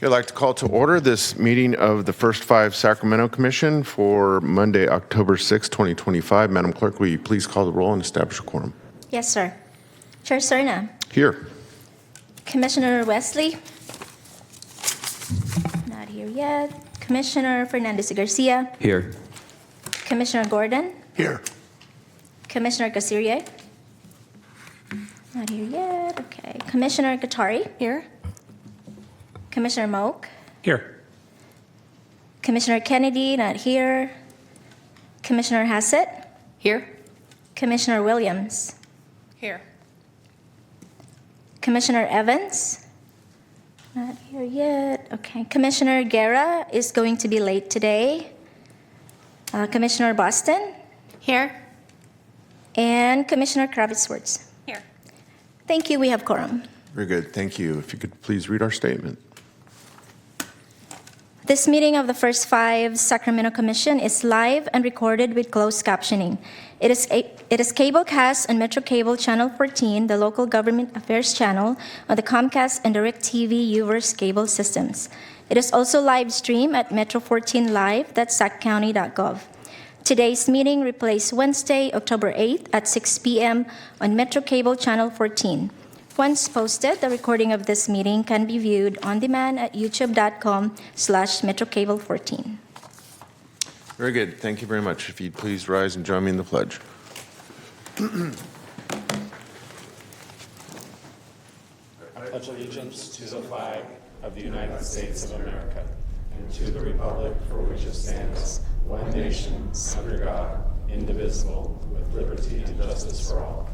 Okay, I'd like to call to order this meeting of the First5 Sacramento Commission for Monday, October 6, 2025. Madam Clerk, will you please call the roll and establish a quorum? Yes, sir. Chair Serna. Here. Commissioner Wesley. Not here yet. Commissioner Fernandez-Garcia. Here. Commissioner Gordon. Here. Commissioner Casirier. Not here yet. Okay. Commissioner Katari. Here. Commissioner Moak. Here. Commissioner Kennedy, not here. Commissioner Hassett. Here. Commissioner Williams. Here. Commissioner Evans. Not here yet. Okay. Commissioner Guerra is going to be late today. Commissioner Boston. Here. And Commissioner Kravitz-Wertz. Here. Thank you. We have quorum. Very good. Thank you. If you could please read our statement. This meeting of the First5 Sacramento Commission is live and recorded with closed captioning. It is cablecast on Metro Cable Channel 14, the local government affairs channel, on the Comcast and DirecTV U-verse cable systems. It is also live streamed at metro14live.saccounty.gov. Today's meeting replays Wednesday, October 8th at 6 p.m. on Metro Cable Channel 14. Once posted, the recording of this meeting can be viewed on demand at youtube.com/metrocable14. Very good. Thank you very much. If you'd please rise and join me in the pledge. I pledge allegiance to the flag of the United States of America and to the republic for which it stands, one nation, under God, indivisible, with liberty and justice for all.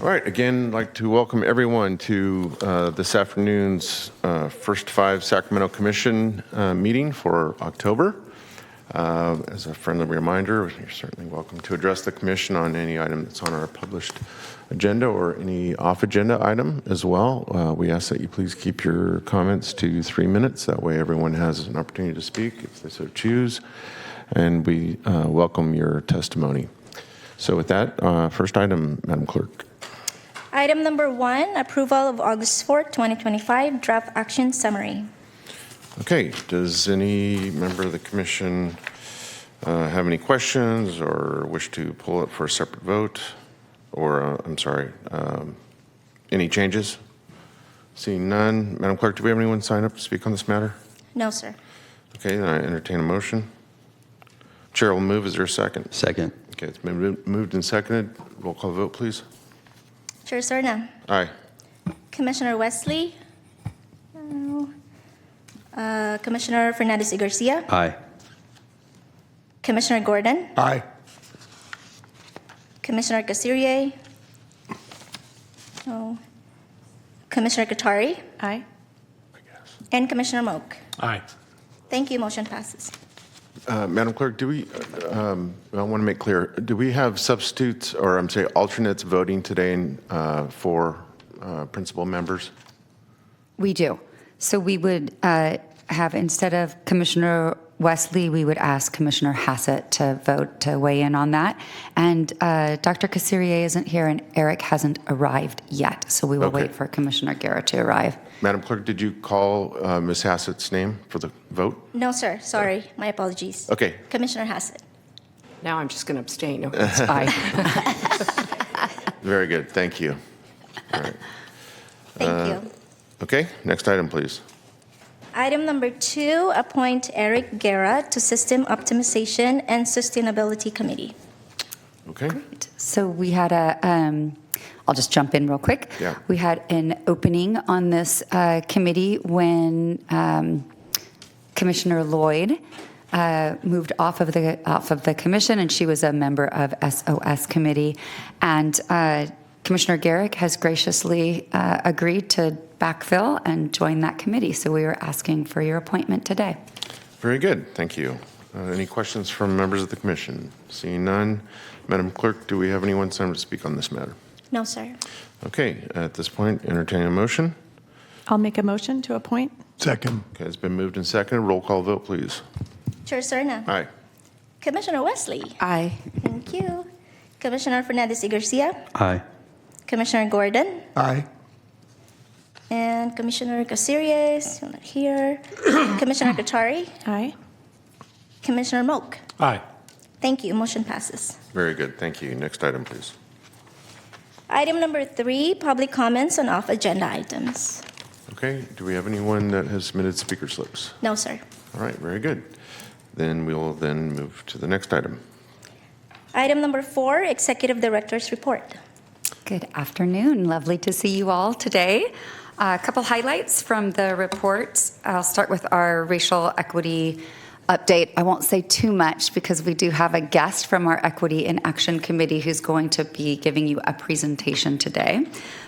All right. Again, I'd like to welcome everyone to this afternoon's First5 Sacramento Commission meeting for October. As a friendly reminder, you're certainly welcome to address the Commission on any item that's on our published agenda or any off-agenda item as well. We ask that you please keep your comments to 3 minutes. That way everyone has an opportunity to speak if they so choose. And we welcome your testimony. So with that, first item, Madam Clerk. Item number 1, approval of August 4th, 2025 draft action summary. Okay, does any member of the commission have any questions or wish to pull it for a separate vote? Or, any changes? Seeing none, Madam Clerk, do we have anyone sign up to speak on this matter? No, sir. Okay, then I entertain a motion. Chair will move. Is there a second? Second. Okay, it's been moved and seconded. Roll call vote, please. Chair Serna. Aye. Commissioner Wesley. No. Commissioner Fernandez-Garcia. Aye. Commissioner Gordon. Aye. Commissioner Casirier. No. Commissioner Katari. Aye. And Commissioner Moak. Aye. Thank you. Motion passes. Madam Clerk, do we, I want to make clear, do we have substitutes or alternates voting today for principal members? We do. So we would have, instead of Commissioner Wesley, we would ask Commissioner Hassett to vote to weigh in on that. And Dr. Casirier isn't here and Eric hasn't arrived yet. So we will wait for Commissioner Guerra to arrive. Madam Clerk, did you call Ms. Hassett's name for the vote? No, sir. Sorry. My apologies. Okay. Commissioner Hassett. Now I'm just going to abstain. No, it's fine. Very good. Thank you. All right. Thank you. Okay. Next item, please. Item number 2, appoint Eric Guerra to System Optimization and Sustainability Committee. Okay. So we had I'll just jump in real quick. Yeah. We had an opening on this committee when Commissioner Lloyd moved off of the commission, and she was a member of SOS committee. And Commissioner Garrick has graciously agreed to backfill and join that committee. So we were asking for your appointment today. Very good. Thank you. Any questions from members of the commission? Seeing none, Madam Clerk, do we have anyone signed to speak on this matter? No, sir. Okay. At this point, entertaining a motion. I'll make a motion to appoint. Second. Okay. It's been moved and seconded. Roll call vote, please. Chair Serna. Aye. Commissioner Wesley. Aye. Thank you. Commissioner Fernandez-Garcia. Aye. Commissioner Gordon. Aye. And Commissioner Caceres, you're not here. Commissioner Katari, Aye. Commissioner Moak. Aye. Thank you. Motion passes. Very good, thank you. Next item, please. Item number 3, public comments on off-agenda items. Okay, do we have anyone that has submitted speaker slips? No, sir. All right, very good. Then we will then move to the next item. Item number 4, Executive Director's Report. Good afternoon. Lovely to see you all today. A couple highlights from the report. I'll start with our racial equity update. I won't say too much because we do have a guest from our Equity in Action Committee who's going to be giving you a presentation today.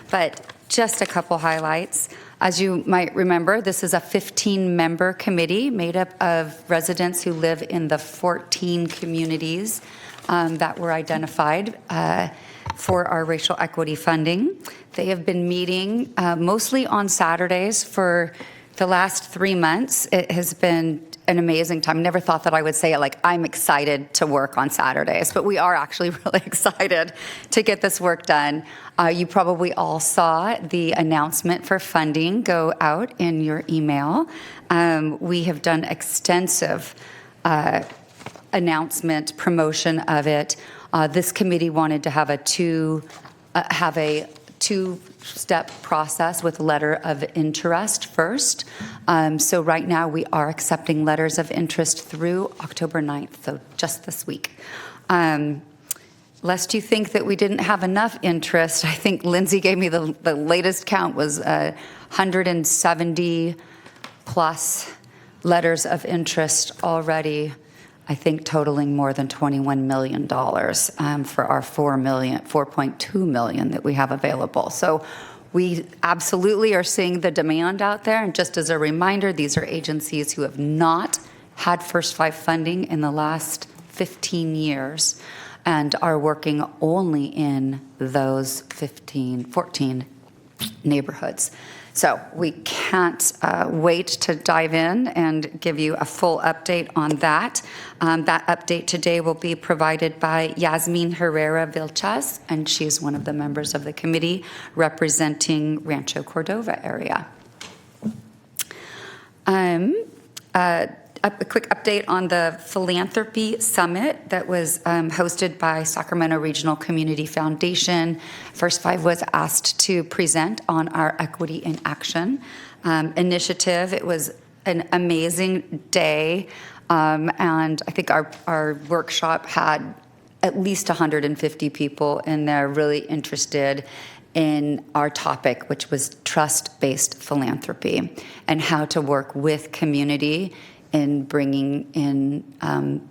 But just a couple highlights. As you might remember, this is a 15-member committee made up of residents who live in the 14 communities that were identified for our racial equity funding. They have been meeting mostly on Saturdays for the last 3 months. It has been an amazing time. Never thought that I would say it, like, I'm excited to work on Saturdays, but we are actually really excited to get this work done. You probably all saw the announcement for funding go out in your email. We have done extensive announcement, promotion of it. This committee wanted to have a two-step process with letter of interest first. So right now we are accepting letters of interest through October 9th, so just this week. Lest you think that we didn't have enough interest, I think Lindsay gave me the latest count was 170 plus letters of interest already, I think totaling more than $21 million for our $4.2 million that we have available. So we absolutely are seeing the demand out there. And just as a reminder, these are agencies who have not had First5 funding in the last 15 years and are working only in those 14 neighborhoods. So we can't wait to dive in and give you a full update on that. That update today will be provided by Yasmin Herrera Vilchas, and she's one of the members of the committee representing Rancho Cordova area. A quick update on the Philanthropy Summit that was hosted by Sacramento Regional Community Foundation. First5 was asked to present on our Equity in Action initiative. It was an amazing day, and I think our workshop had at least 150 people in there really interested in our topic, which was trust-based philanthropy and how to work with community in bringing in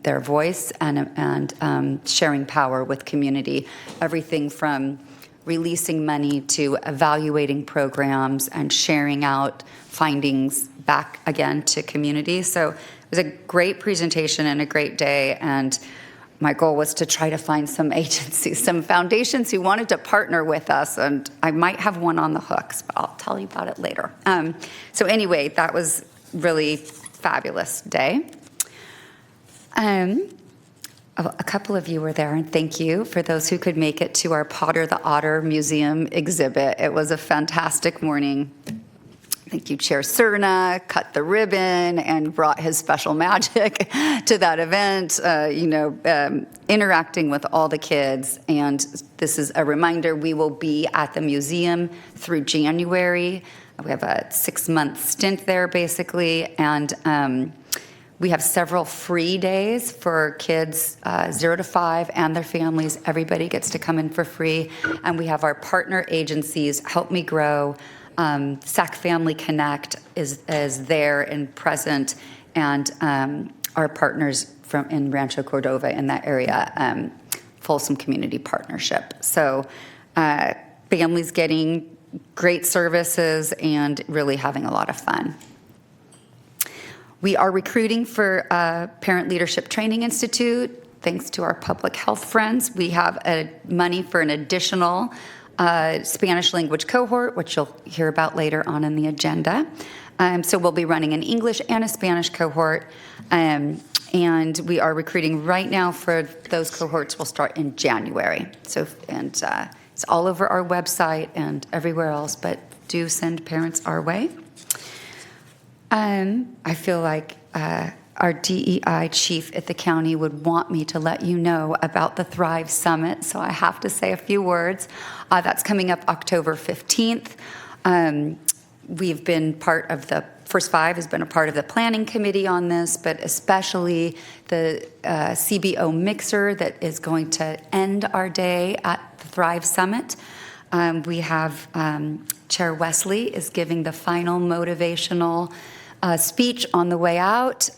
their voice and sharing power with community. Everything from releasing money to evaluating programs and sharing out findings back again to community. So it was a great presentation and a great day. And my goal was to try to find some agencies, some foundations who wanted to partner with us. And I might have one on the hooks, but I'll tell you about it later. So anyway, that was really fabulous day. A couple of you were there, and thank you for those who could make it to our Potter the Otter Museum exhibit. It was a fantastic morning. Thank you, Chair Cerna, cut the ribbon and brought his special magic to that event, interacting with all the kids. And this is a reminder, we will be at the museum through January. We have a 6-month stint there, basically, and we have several free days for kids 0 to 5 and their families. Everybody gets to come in for free, and we have our partner agencies, Help Me Grow, SAC Family Connect is there and present, and our partners in Rancho Cordova in that area, Folsom Community Partnership. So families getting great services and really having a lot of fun. We are recruiting for Parent Leadership Training Institute. Thanks to our public health friends, we have money for an additional Spanish language cohort, which you'll hear about later on in the agenda. So we'll be running an English and a Spanish cohort. And we are recruiting right now for those cohorts. We'll start in January. So, and It's all over our website and everywhere else, but do send parents our way. I feel like our DEI chief at the county would want me to let you know about the Thrive Summit, so I have to say a few words. That's coming up October 15th. We've been part of the First5 has been a part of the planning committee on this, but especially the CBO mixer that is going to end our day at the Thrive Summit. We have Chair Wesley is giving the final motivational speech on the way out.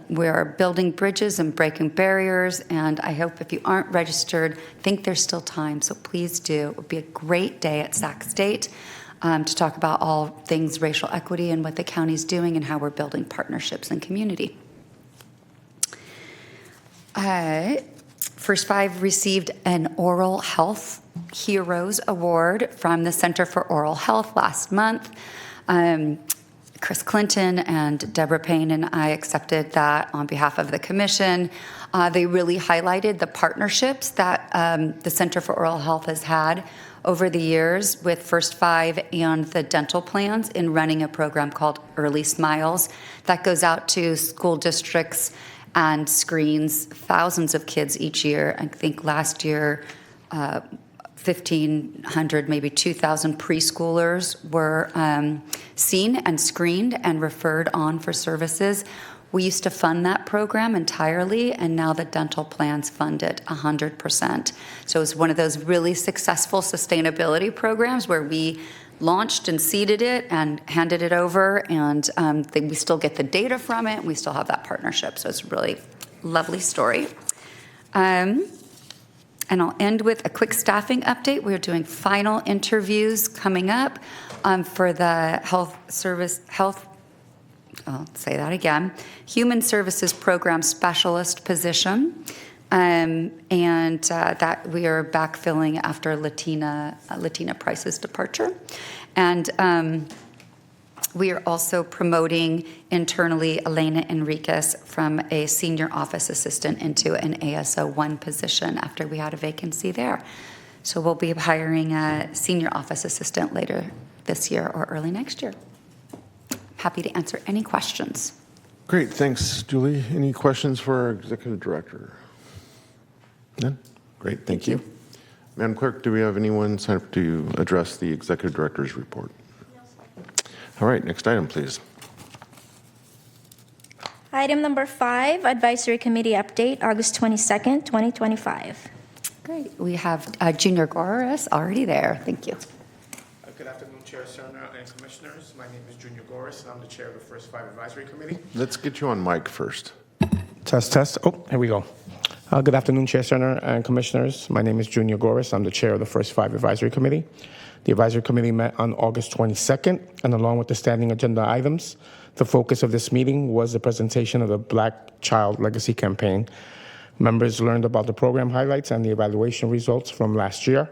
We are building bridges and breaking barriers, and I hope if you aren't registered, think there's still time, so please do. It would be a great day at Sac State to talk about all things racial equity and what the county's doing and how we're building partnerships and community. First5 received an Oral Health Heroes Award from the Center for Oral Health last month. Chris Clinton and Deborah Payne and I accepted that on behalf of the commission. They really highlighted the partnerships that the Center for Oral Health has had over the years with First5 and the dental plans in running a program called Early Smiles that goes out to school districts and screens thousands of kids each year. I think last year, 1,500, maybe 2,000 preschoolers were seen and screened and referred on for services. We used to fund that program entirely, and now the dental plans fund it 100%. So it's one of those really successful sustainability programs where we launched and seeded it and handed it over, and we still get the data from it, and we still have that partnership. So it's a really lovely story. And I'll end with a quick staffing update. We're doing final interviews coming up for the Human Services Program Specialist position. That we are backfilling after Latina Price's departure. And we are also promoting internally Elena Enriquez from a senior office assistant into an ASO1 position after we had a vacancy there. So we'll be hiring a senior office assistant later this year or early next year. Happy to answer any questions. Great, thanks, Julie. Any questions for our executive director? None? Great, thank you. Madam Clerk, do we have anyone sign up to address the executive director's report? All right, next item, please. Item number 5, Advisory Committee Update, August 22nd, 2025. Great. We have Junior Goris already there. Thank you. Good afternoon, Chair Cerna and Commissioners. My name is Junior Goris, and I'm the Chair of the First5 Advisory Committee. Let's get you on mic first. Test. Oh, here we go. Good afternoon, Chair Cerna and Commissioners. My name is Junior Goris. I'm the Chair of the First5 Advisory Committee. The Advisory Committee met on August 22nd, and along with the standing agenda items, the focus of this meeting was the presentation of the Black Child Legacy Campaign. Members learned about the program highlights and the evaluation results from last year.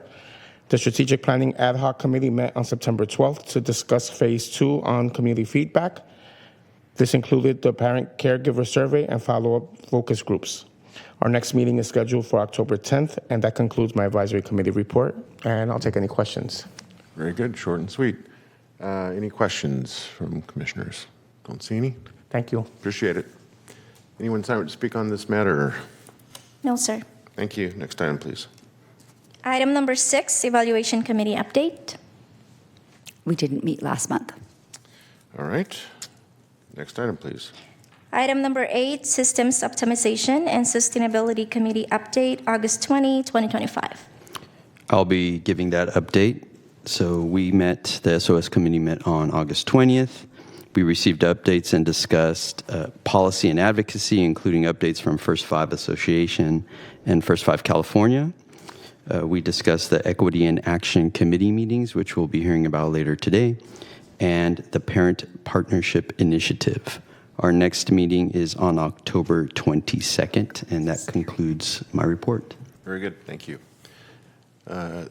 The Strategic Planning Ad Hoc Committee met on September 12th to discuss Phase 2 on community feedback. This included the parent caregiver survey and follow-up focus groups. Our next meeting is scheduled for October 10th, and that concludes my Advisory Committee report, and I'll take any questions. Very good, short and sweet. Any questions from commissioners? Don't see any. Thank you. Appreciate it. Anyone sign up to speak on this matter? No, sir. Thank you. Next item, please. Item number 6, Evaluation Committee Update. We didn't meet last month. All right. Next item, please. Item number 8, Systems Optimization and Sustainability Committee Update, August 20, 2025. I'll be giving that update. So the SOS committee met on August 20th. We received updates and discussed policy and advocacy, including updates from First5 Association and First5 California. We discussed the Equity and Action Committee meetings, which we'll be hearing about later today, and the Parent Partnership Initiative. Our next meeting is on October 22nd, and that concludes my report. Very good. Thank you.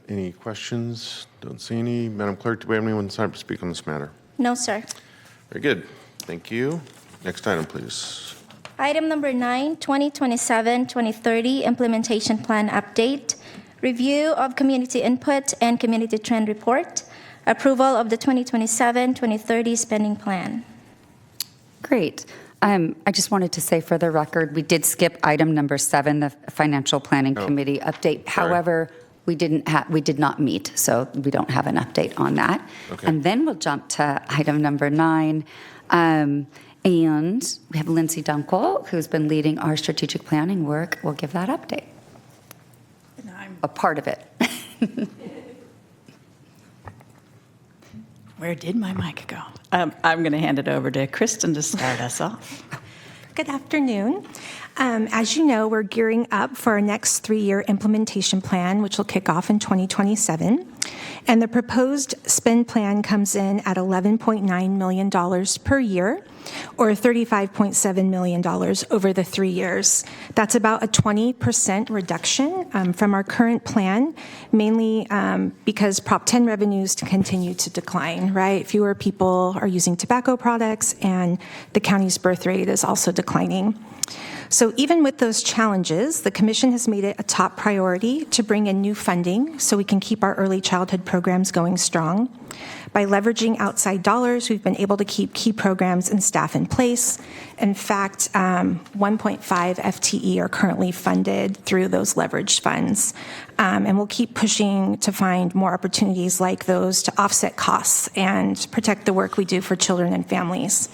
Any questions? Don't see any. Madam Clerk, do we have anyone sign up to speak on this matter? No, sir. Very good. Thank you. Next item, please. Item number 9, 2027-2030 Implementation Plan Update, review of community input and community trend report, approval of the 2027-2030 spending plan. Great. I just wanted to say for the record, we did skip item number 7, the Financial Planning Committee update. Sorry. However, we did not meet, so we don't have an update on that. Okay. And then we'll jump to item number 9. And we have Lindsay Dunkel, who's been leading our strategic planning work. We'll give that update. A part of it. Where did my mic go? I'm going to hand it over to Kristen to start us off. Good afternoon. As you know, we're gearing up for our next 3-year implementation plan, which will kick off in 2027. And the proposed spend plan comes in at $11.9 million per year, or $35.7 million over the 3 years. That's about a 20% reduction from our current plan, mainly because Prop 10 revenues continue to decline, right? Fewer people are using tobacco products, and the county's birth rate is also declining. So even with those challenges, the Commission has made it a top priority to bring in new funding so we can keep our early childhood programs going strong. By leveraging outside dollars, we've been able to keep key programs and staff in place. In fact, 1.5 FTE are currently funded through those leveraged funds. And we'll keep pushing to find more opportunities like those to offset costs and protect the work we do for children and families.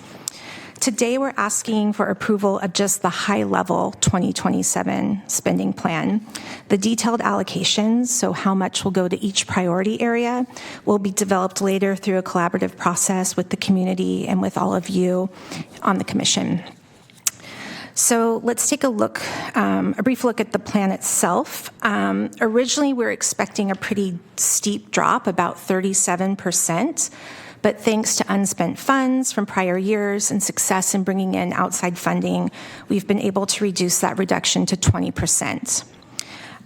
Today, we're asking for approval of just the high-level 2027 spending plan. The detailed allocations, so how much will go to each priority area, will be developed later through a collaborative process with the community and with all of you on the Commission. So let's take a brief look at the plan itself. Originally, we were expecting a pretty steep drop, about 37%. But thanks to unspent funds from prior years and success in bringing in outside funding, we've been able to reduce that reduction to 20%.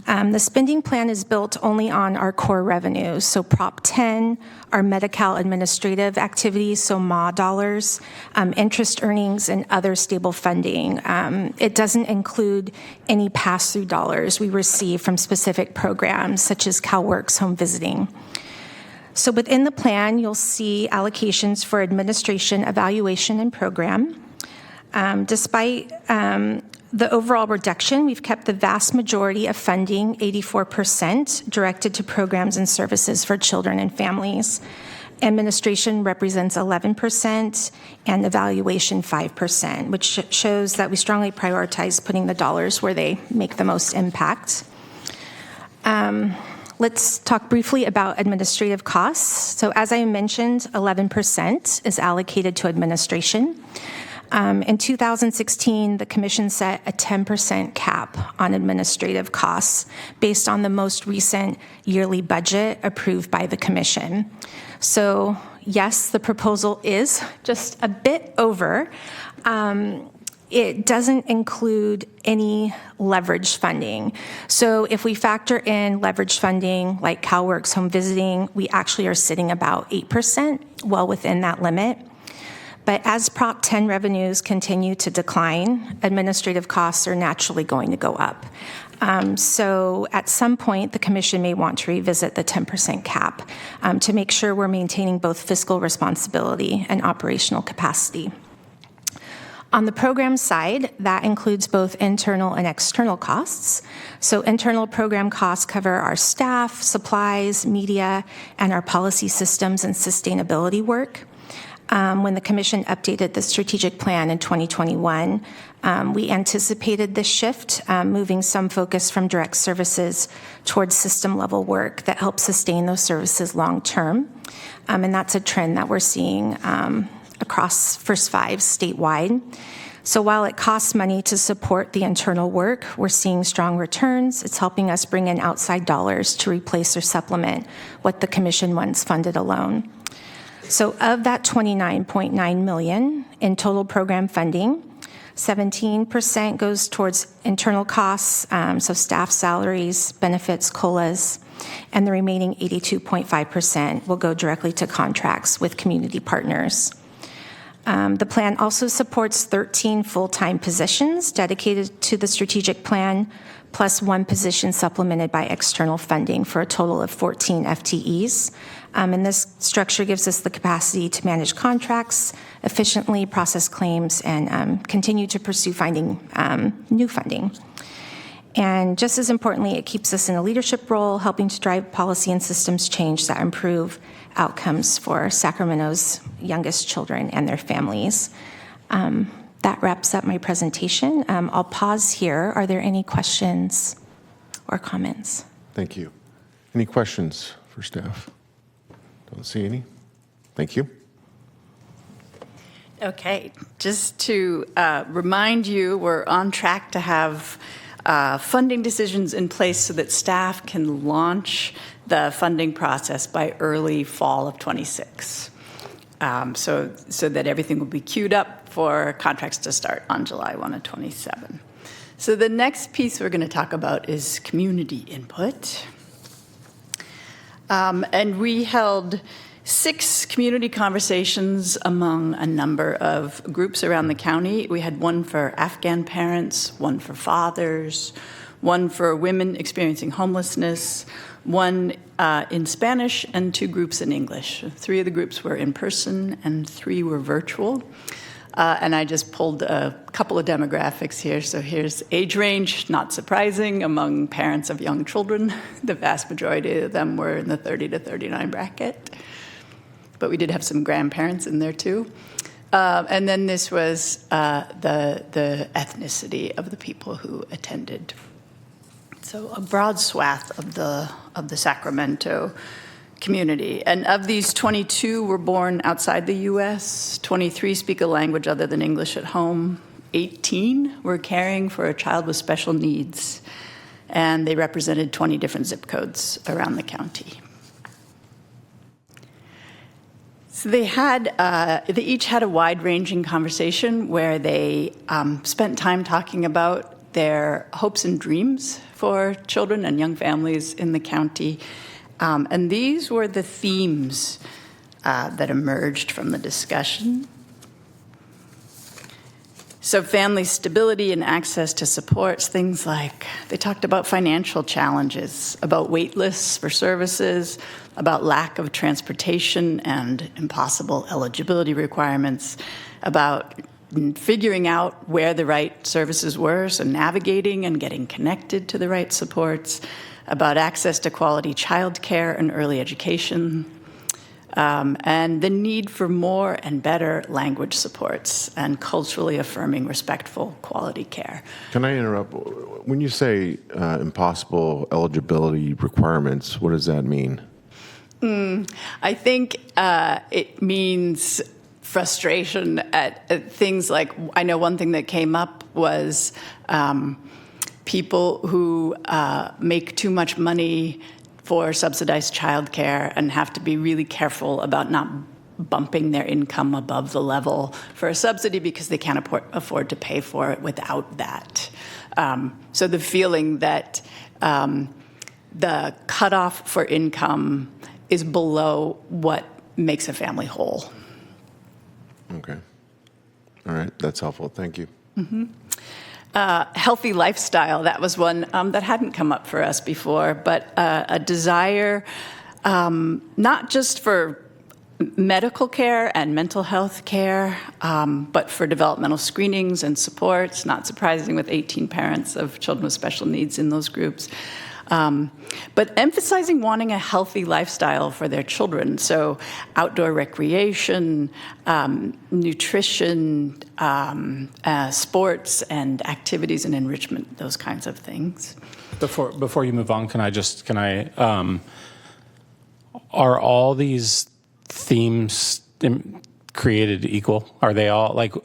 The spending plan is built only on our core revenues, so Prop 10, our Medi-Cal administrative activities, so MA dollars, interest earnings, and other stable funding. It doesn't include any pass-through dollars we receive from specific programs, such as CalWorks home visiting. So within the plan, you'll see allocations for administration, evaluation, and program. Despite the overall reduction, we've kept the vast majority of funding, 84%, directed to programs and services for children and families. Administration represents 11% and evaluation 5%, which shows that we strongly prioritize putting the dollars where they make the most impact. Let's talk briefly about administrative costs. So as I mentioned, 11% is allocated to administration. In 2016, the Commission set a 10% cap on administrative costs based on the most recent yearly budget approved by the Commission. So yes, the proposal is just a bit over. It doesn't include any leveraged funding. So if we factor in leveraged funding like CalWorks home visiting, we actually are sitting about 8%, well within that limit. But as Prop 10 revenues continue to decline, administrative costs are naturally going to go up. So at some point, the Commission may want to revisit the 10% cap to make sure we're maintaining both fiscal responsibility and operational capacity. On the program side, that includes both internal and external costs. So internal program costs cover our staff, supplies, media, and our policy systems and sustainability work. When the Commission updated the strategic plan in 2021, we anticipated this shift, moving some focus from direct services towards system-level work that helps sustain those services long-term. And that's a trend that we're seeing across First5 statewide. So while it costs money to support the internal work, we're seeing strong returns. It's helping us bring in outside dollars to replace or supplement what the Commission once funded alone. So of that $29.9 million in total program funding, 17% goes towards internal costs, so staff salaries, benefits, COLAs, and the remaining 82.5% will go directly to contracts with community partners. The plan also supports 13 full-time positions dedicated to the strategic plan, plus one position supplemented by external funding for a total of 14 FTEs. And this structure gives us the capacity to manage contracts efficiently, process claims, and continue to pursue finding new funding. And just as importantly, it keeps us in a leadership role, helping to drive policy and systems change that improve outcomes for Sacramento's youngest children and their families. That wraps up my presentation. I'll pause here. Are there any questions or comments? Thank you. Any questions for staff? Don't see any. Thank you. Okay, just to remind you, we're on track to have funding decisions in place so that staff can launch the funding process by early fall of 26. So that everything will be queued up for contracts to start on July 1 of 27. So the next piece we're going to talk about is community input. And we held 6 community conversations among a number of groups around the county. We had one for Afghan parents, one for fathers, one for women experiencing homelessness, one in Spanish, and 2 groups in English. 3 of the groups were in person and 3 were virtual. And I just pulled a couple of demographics here. So here's age range, not surprising, among parents of young children. The vast majority of them were in the 30 to 39 bracket. But we did have some grandparents in there too. And then this was the ethnicity of the people who attended. So a broad swath of the Sacramento community. And of these, 22 were born outside the U.S., 23 speak a language other than English at home, 18 were caring for a child with special needs, and they represented 20 different zip codes around the county. So they each had a wide-ranging conversation where they spent time talking about their hopes and dreams for children and young families in the county. And these were the themes that emerged from the discussion. So family stability and access to supports, things like, they talked about financial challenges, about wait lists for services, about lack of transportation and impossible eligibility requirements, about figuring out where the right services were, so navigating and getting connected to the right supports, about access to quality childcare and early education, and the need for more and better language supports and culturally affirming, respectful, quality care. Can I interrupt? When you say impossible eligibility requirements, what does that mean? I think it means frustration at things like, I know one thing that came up was people who make too much money for subsidized childcare and have to be really careful about not bumping their income above the level for a subsidy because they can't afford to pay for it without that. So the feeling that the cutoff for income is below what makes a family whole. Okay. All right. That's helpful. Thank you. Mm-hmm. Healthy lifestyle, that was one that hadn't come up for us before, but a desire not just for medical care and mental health care, but for developmental screenings and supports, not surprising with 18 parents of children with special needs in those groups. But emphasizing wanting a healthy lifestyle for their children, so outdoor recreation, nutrition, sports and activities and enrichment, those kinds of things. Before you move on, are all these themes created equal? Are they all, like,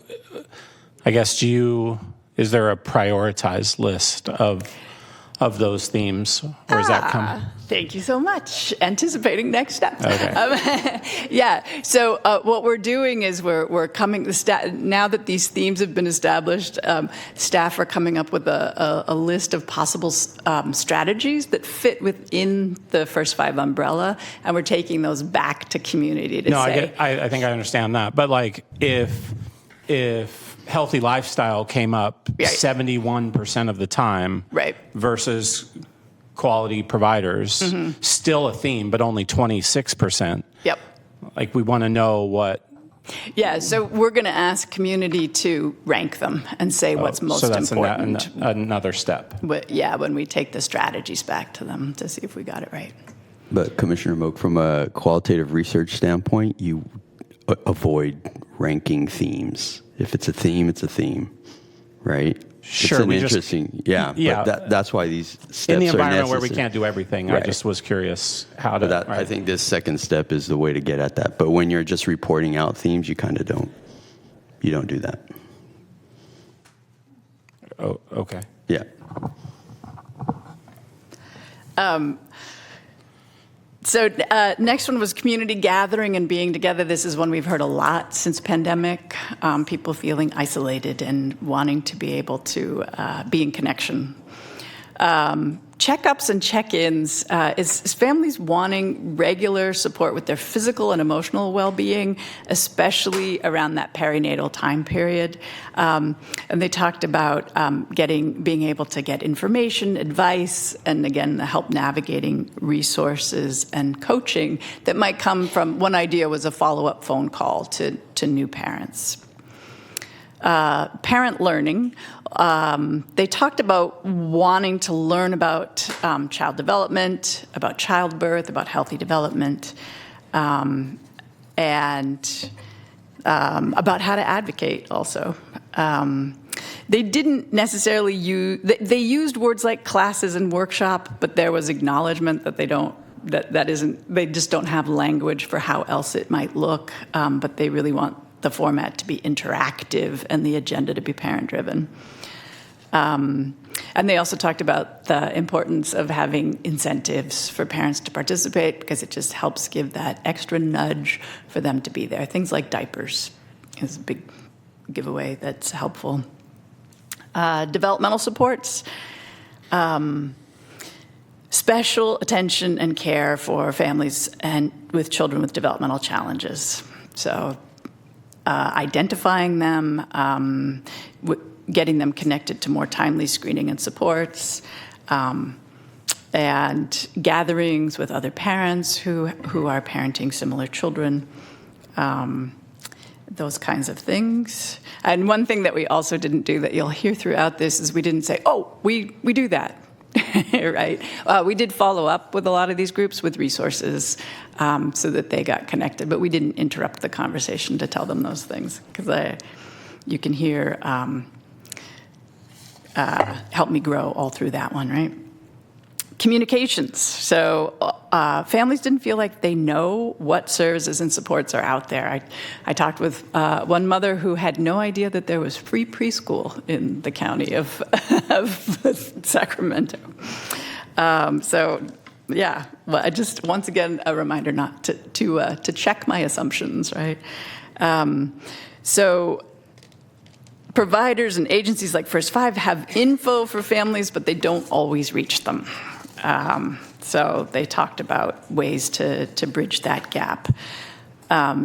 I guess, is there a prioritized list of of those themes, or is that coming? Thank you so much. Anticipating next steps. Okay. Yeah. So what we're doing is we're coming. Now that these themes have been established, staff are coming up with a list of possible strategies that fit within the First5 umbrella, and we're taking those back to community to say. I think I understand that, but like if healthy lifestyle came up Right. 71% of the time, Right. versus quality providers, still a theme, but only 26%. Yep. Like we want to know what. Yeah, so we're going to ask community to rank them and say what's most so that's important. another step. But yeah, when we take the strategies back to them to see if we got it right. But Commissioner Moak, from a qualitative research standpoint, you avoid ranking themes. If it's a theme, it's a theme, right? Sure, It's an we just- interesting, Yeah. But that's why these steps In the are environment where we necessary. can't do everything, I Right. just was curious how to. But I right. think this second step is the way to get at that. But when you're just reporting out themes, you kind of don't do that. Oh, okay. Yeah. So next one was community gathering and being together. This is one we've heard a lot since pandemic. People feeling isolated and wanting to be able to be in connection. Checkups and check-ins is families wanting regular support with their physical and emotional well-being, especially around that perinatal time period. And they talked about being able to get information, advice, and again, help navigating resources and coaching that might come from. One idea was a follow-up phone call to new parents. Parent learning. They talked about wanting to learn about child development, about childbirth, about healthy development, and about how to advocate also. They didn't necessarily use, they used words like classes and workshop, but there was acknowledgement that they just don't have language for how else it might look, but they really want the format to be interactive and the agenda to be parent-driven. And they also talked about the importance of having incentives for parents to participate because it just helps give that extra nudge for them to be there. Things like diapers is a big giveaway that's helpful. Developmental supports. Special attention and care for families and with children with developmental challenges. So identifying them, getting them connected to more timely screening and supports, and gatherings with other parents who are parenting similar children, those kinds of things. And one thing that we also didn't do that you'll hear throughout this is we didn't say, oh, we do that. Right? We did follow up with a lot of these groups with resources so that they got connected, but we didn't interrupt the conversation to tell them those things because you can hear help me grow all through that one, right? Communications. So families didn't feel like they know what services and supports are out there. I talked with one mother who had no idea that there was free preschool in the county of Sacramento. So yeah, well, I just once again a reminder not to check my assumptions, right? So providers and agencies like First5 have info for families, but they don't always reach them. So they talked about ways to bridge that gap,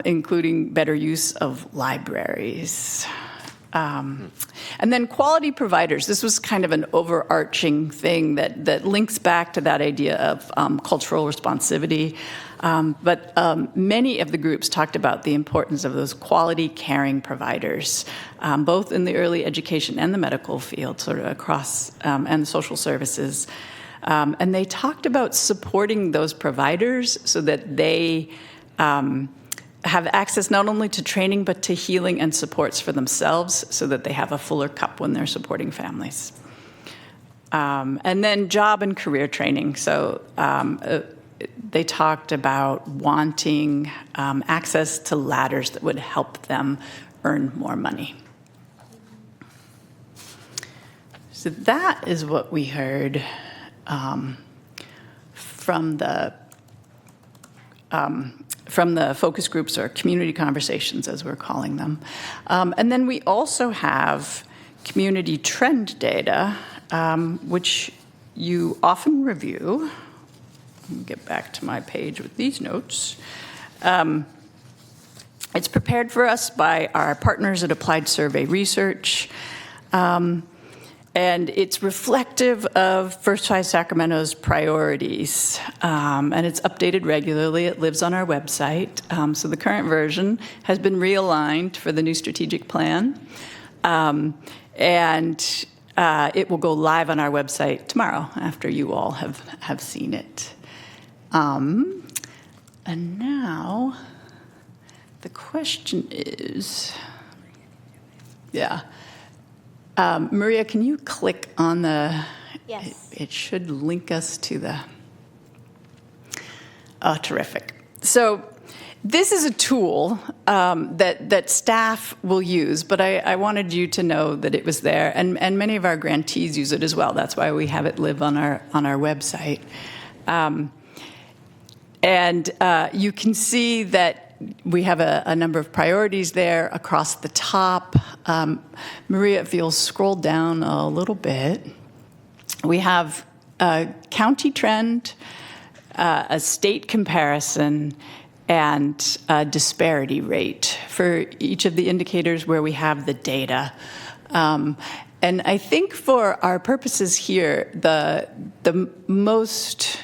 including better use of libraries. And then quality providers. This was kind of an overarching thing that links back to that idea of cultural responsivity. But many of the groups talked about the importance of those quality caring providers, both in the early education and the medical field, sort of across, and social services. And they talked about supporting those providers so that they have access not only to training, but to healing and supports for themselves so that they have a fuller cup when they're supporting families. And then job and career training. So they talked about wanting access to ladders that would help them earn more money. So that is what we heard. from the focus groups or community conversations, as we're calling them. And then we also have community trend data, which you often review. Let me get back to my page with these notes. It's prepared for us by our partners at Applied Survey Research. And it's reflective of First5 Sacramento's priorities. And it's updated regularly. It lives on our website. So the current version has been realigned for the new strategic plan. And it will go live on our website tomorrow after you all have seen it. And now the question is, Maria, can you click on the, Yes. it should link us to the, oh, terrific. So this is a tool that staff will use, but I wanted you to know that it was there, and many of our grantees use it as well. That's why we have it live on our website. And you can see that we have a number of priorities there across the top. Maria, if you'll scroll down a little bit, we have a county trend, a state comparison, and a disparity rate for each of the indicators where we have the data. And I think for our purposes here, the most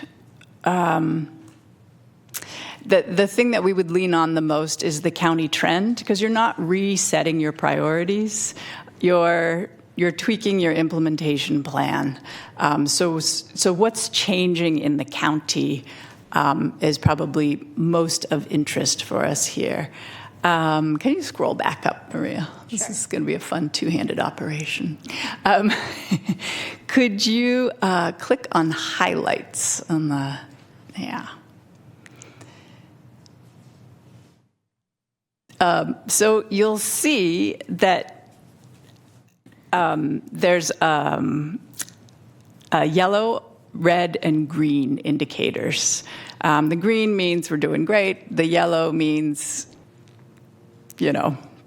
the thing that we would lean on the most is the county trend, because you're not resetting your priorities. You're tweaking your implementation plan. So what's changing in the county is probably most of interest for us here. Can you scroll back up, Maria? This Sure. is going to be a fun two-handed operation. Could you click on highlights on the, so you'll see that there's yellow, red, and green indicators. The green means we're doing great. The yellow means,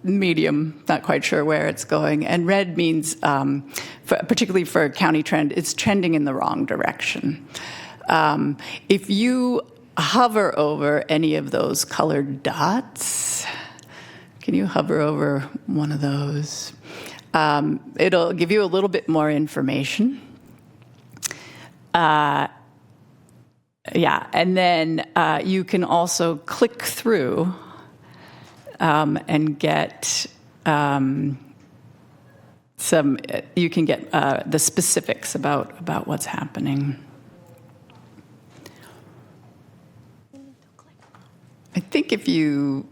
medium, not quite sure where it's going. And red means, particularly for county trend, it's trending in the wrong direction. If you hover over any of those colored dots, can you hover over one of those? It'll give you a little bit more information. And then you can also click through and get you can get the specifics about what's happening. I think if you...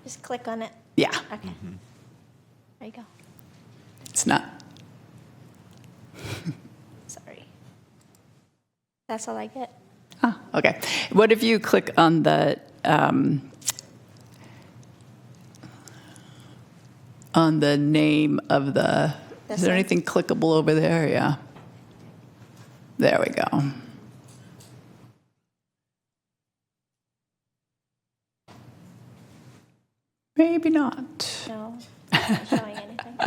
Just click on it. Yeah. Okay. There you go. It's not... Sorry. That's all I get. Ah, okay. What if you click on the... on the name of the... This Is there one? anything clickable over there? Yeah. There we go. Maybe not. No, it's not showing anything.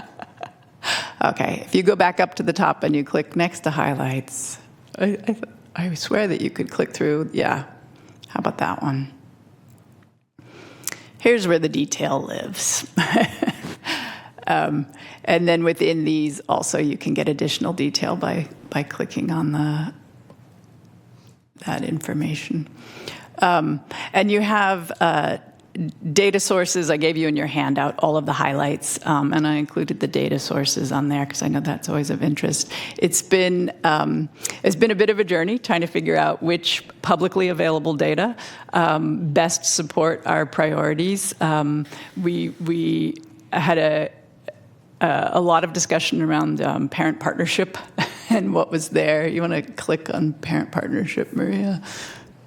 Okay, if you go back up to the top and you click next to highlights, I swear that you could click through. Yeah, how about that one? Here's where the detail lives. And then within these, also, you can get additional detail by clicking on that information. And you have data sources. I gave you in your handout all of the highlights, and I included the data sources on there because I know that's always of interest. It's been a bit of a journey trying to figure out which publicly available data best support our priorities. We had a lot of discussion around parent partnership and what was there. You want to click on parent partnership, Maria?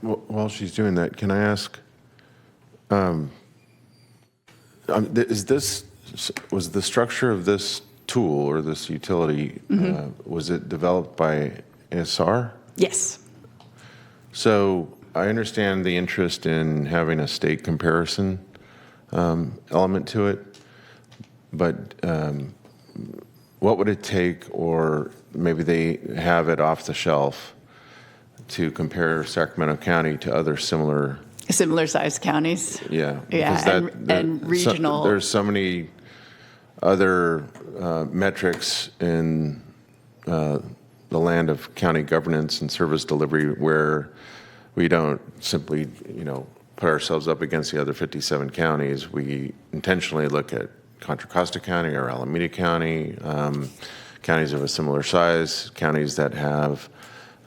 While she's doing that, can I ask, was the structure of this tool or this utility, was it developed by ASR? Yes. So I understand the interest in having a state comparison element to it, but what would it take, or maybe they have it off the shelf, to compare Sacramento County to other similar, Similar-sized counties. yeah, Yeah, because and regional. There's so many other metrics in the land of county governance and service delivery where we don't simply, put ourselves up against the other 57 counties. We intentionally look at Contra Costa County or Alameda County, counties of a similar size, counties that have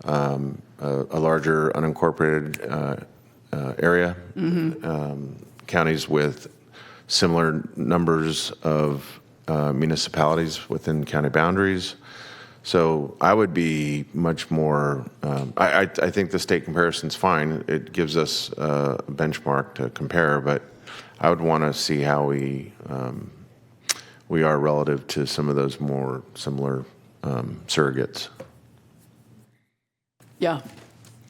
a larger unincorporated area, counties with similar numbers of municipalities within county boundaries. So I would be much more, I think the state comparison's fine. It gives us a benchmark to compare, but I would want to see how we are relative to some of those more similar surrogates. Yeah,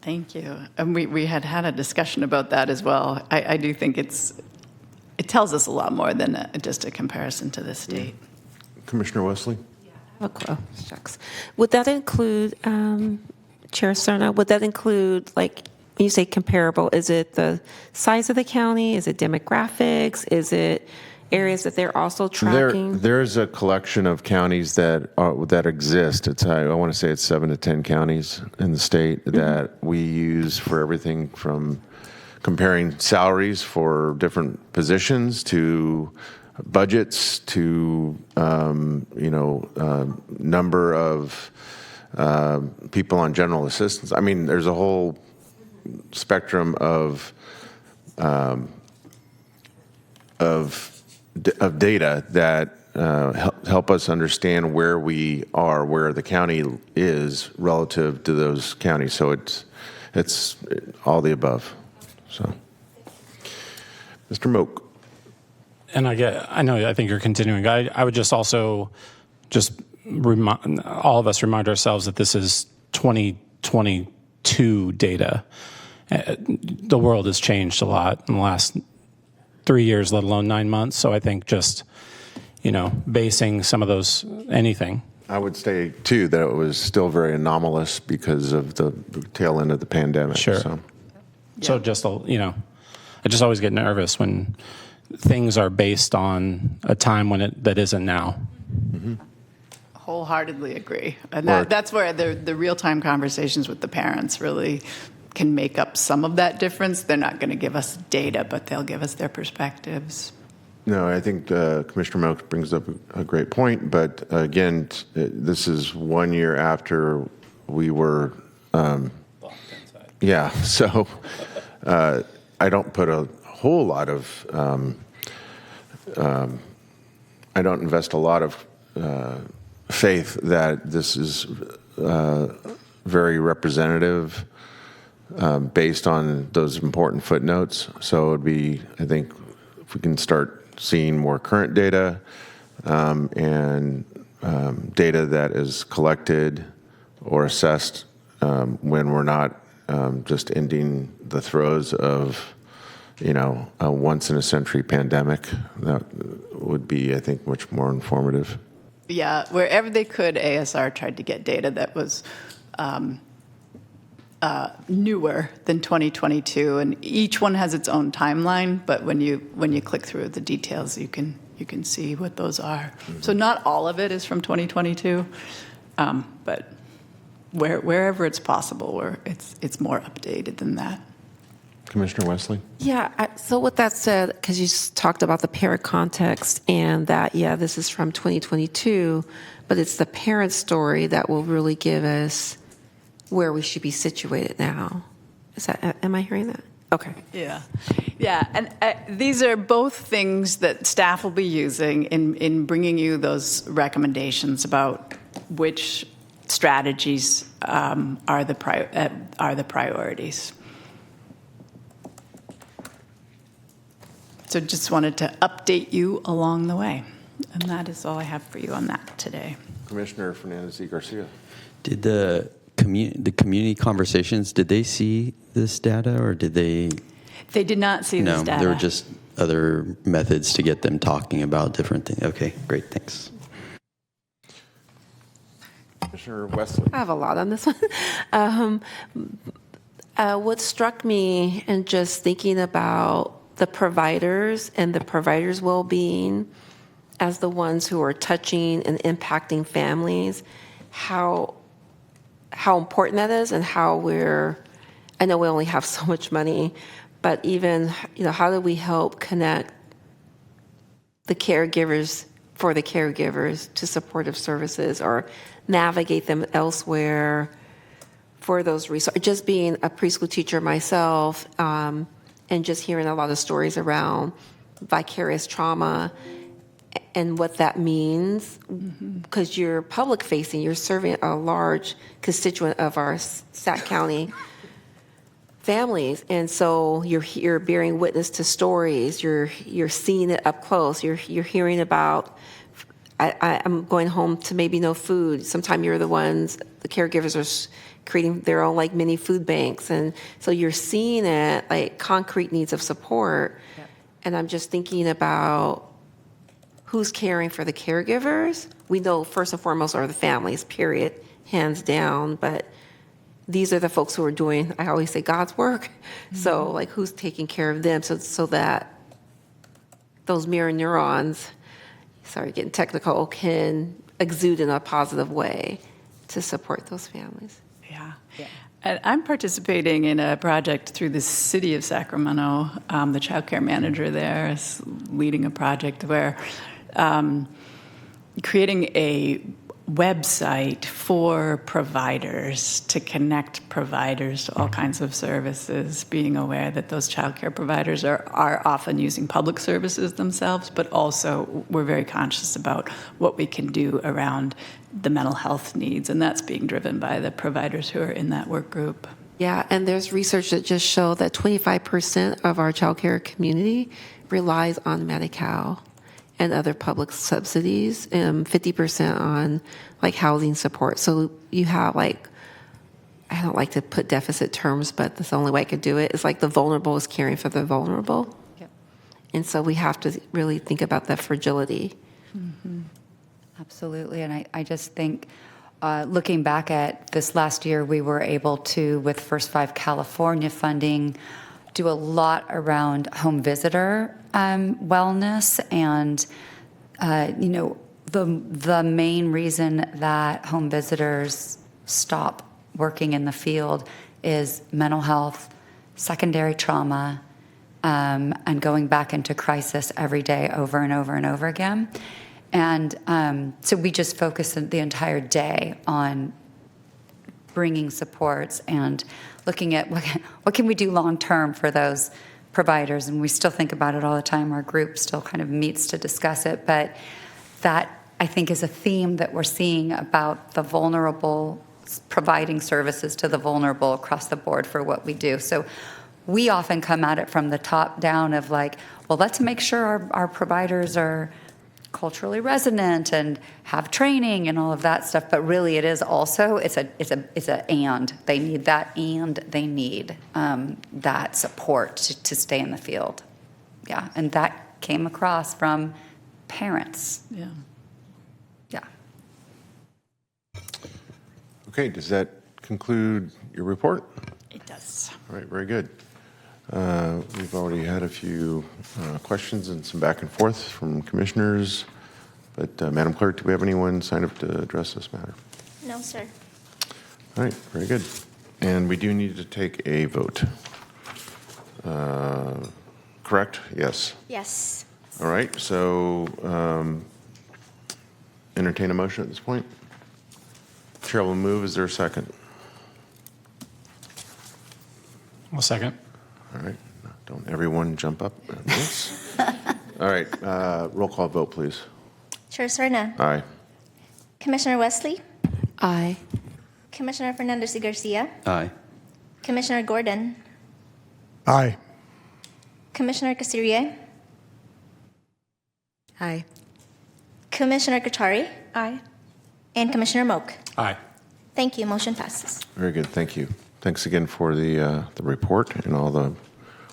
thank you. And we had a discussion about that as well. I do think it tells us a lot more than just a comparison to the state. Commissioner Wesley? Shucks. Would that include, Chair Cerna, would that include, like, when you say comparable, is it the size of the county? Is it demographics? Is it areas that they're also tracking? There's a collection of counties that exist. I want to say it's 7 to 10 counties in the state that we use for everything from comparing salaries for different positions to budgets to number of people on general assistance. I mean, there's a whole spectrum of data that help us understand where we are, where the county is relative to those counties. So it's all the above. So, Mr. Moak. And I think you're continuing. I would just also all of us remind ourselves that this is 2022 data. The world has changed a lot in the last 3 years, let alone 9 months. So I think just, basing some of those, anything. I would say, too, that it was still very anomalous because of the tail end of the pandemic. Sure. So just, I just always get nervous when things are based on a time that isn't now. Mm-hmm. Wholeheartedly agree. And that's where the real-time conversations with the parents really can make up some of that difference. They're not going to give us data, but they'll give us their perspectives. No, I think Commissioner Milk brings up a great point. But again, this is 1 year after we were, yeah. So I don't put a whole lot of, I don't invest a lot of faith that this is very representative based on those important footnotes. So it would be, I think, if we can start seeing more current data and data that is collected or assessed when we're not just ending the throes of, a once-in-a-century pandemic, that would be, I think, much more informative. Yeah, wherever they could, ASR tried to get data that was newer than 2022, and each one has its own timeline. But when you click through the details, you can see what those are. Mm-hmm. So not all of it is from 2022, but wherever it's possible, where it's more updated than that. Commissioner Wesley? Yeah, so with that said, because you talked about the parent context and that, this is from 2022, but it's the parent story that will really give us where we should be situated now. Am I hearing that? Okay. Yeah. And these are both things that staff will be using in bringing you those recommendations about which strategies are the priorities. So just wanted to update you along the way. And that is all I have for you on that today. Commissioner Fernandez y Garcia. Did the the community conversations, did they see this data or did they? They did not see No, this data. there were just other methods to get them talking about different things. Okay, great, thanks. Commissioner Wesley. I have a lot on this one. What struck me in just thinking about the providers and the providers' well-being as the ones who are touching and impacting families, how important that is, and how I know we only have so much money, but even, how do we help connect the caregivers for the caregivers to supportive services or navigate them elsewhere for those resources. Just being a preschool teacher myself, and just hearing a lot of stories around vicarious trauma and what that means, because you're public facing, you're serving a large constituent of our Sac County families, and so you're bearing witness to stories. You're seeing it up close. You're hearing about. I'm going home to maybe no food. Sometimes you're the ones, the caregivers are creating their own like mini food banks, and so you're seeing it like concrete needs of support. Yep. And I'm just thinking about who's caring for the caregivers. We know first and foremost are the families, period, hands down. But these are the folks who are doing, I always say, God's work. Mm-hmm. So like who's taking care of them so that those mirror neurons, sorry, getting technical, can exude in a positive way to support those families. Yeah. And I'm participating in a project through the city of Sacramento. The child care manager there is leading a project where creating a website for providers to connect providers to all kinds of services, being aware that those child care providers are often using public services themselves, but also we're very conscious about what we can do around the mental health needs, and that's being driven by the providers who are in that work group. Yeah, and there's research that just show that 25% of our child care community relies on Medi-Cal and other public subsidies, 50% on like housing support. So you have like, I don't like to put deficit terms, but that's the only way I could do it. It's like the vulnerable is caring for the vulnerable. Yep. And so we have to really think about that fragility. Mm-hmm. Absolutely. And I just think, looking back at this last year, we were able to, with First5 California funding, do a lot around home visitor wellness, and the main reason that home visitors stop working in the field is mental health, secondary trauma, and going back into crisis every day over and over and over again. And so we just focus the entire day on bringing supports and looking at what can we do long term for those providers. And we still think about it all the time. Our group still kind of meets to discuss it. But that, I think, is a theme that we're seeing about the vulnerable, providing services to the vulnerable across the board for what we do. So we often come at it from the top down of like, well, let's make sure our providers are culturally resonant and have training and all of that stuff, but really it is also it's a and they need that, and they need that support to stay in the field. Yeah, and that came across from parents. Yeah. Okay, does that conclude your report? It does. All right, very good. We've already had a few questions and some back and forth from commissioners, but Madam Clerk, do we have anyone sign up to address this matter? No, sir. All right, very good. And we do need to take a vote. Correct? Yes. Yes. All right, so entertain a motion at this point. Chair will move. Is there a second? I'll second. All right. Don't everyone jump up at once. All right. Roll call vote, please. Chair Serna. Aye. Commissioner Wesley. Aye. Commissioner Fernandez de Garcia. Aye. Commissioner Gordon. Aye. Commissioner Casirier. Aye. Commissioner Kachari. Aye. And Commissioner Moak. Aye. Thank you. Motion passes. Very good, thank you. Thanks again for the report and all the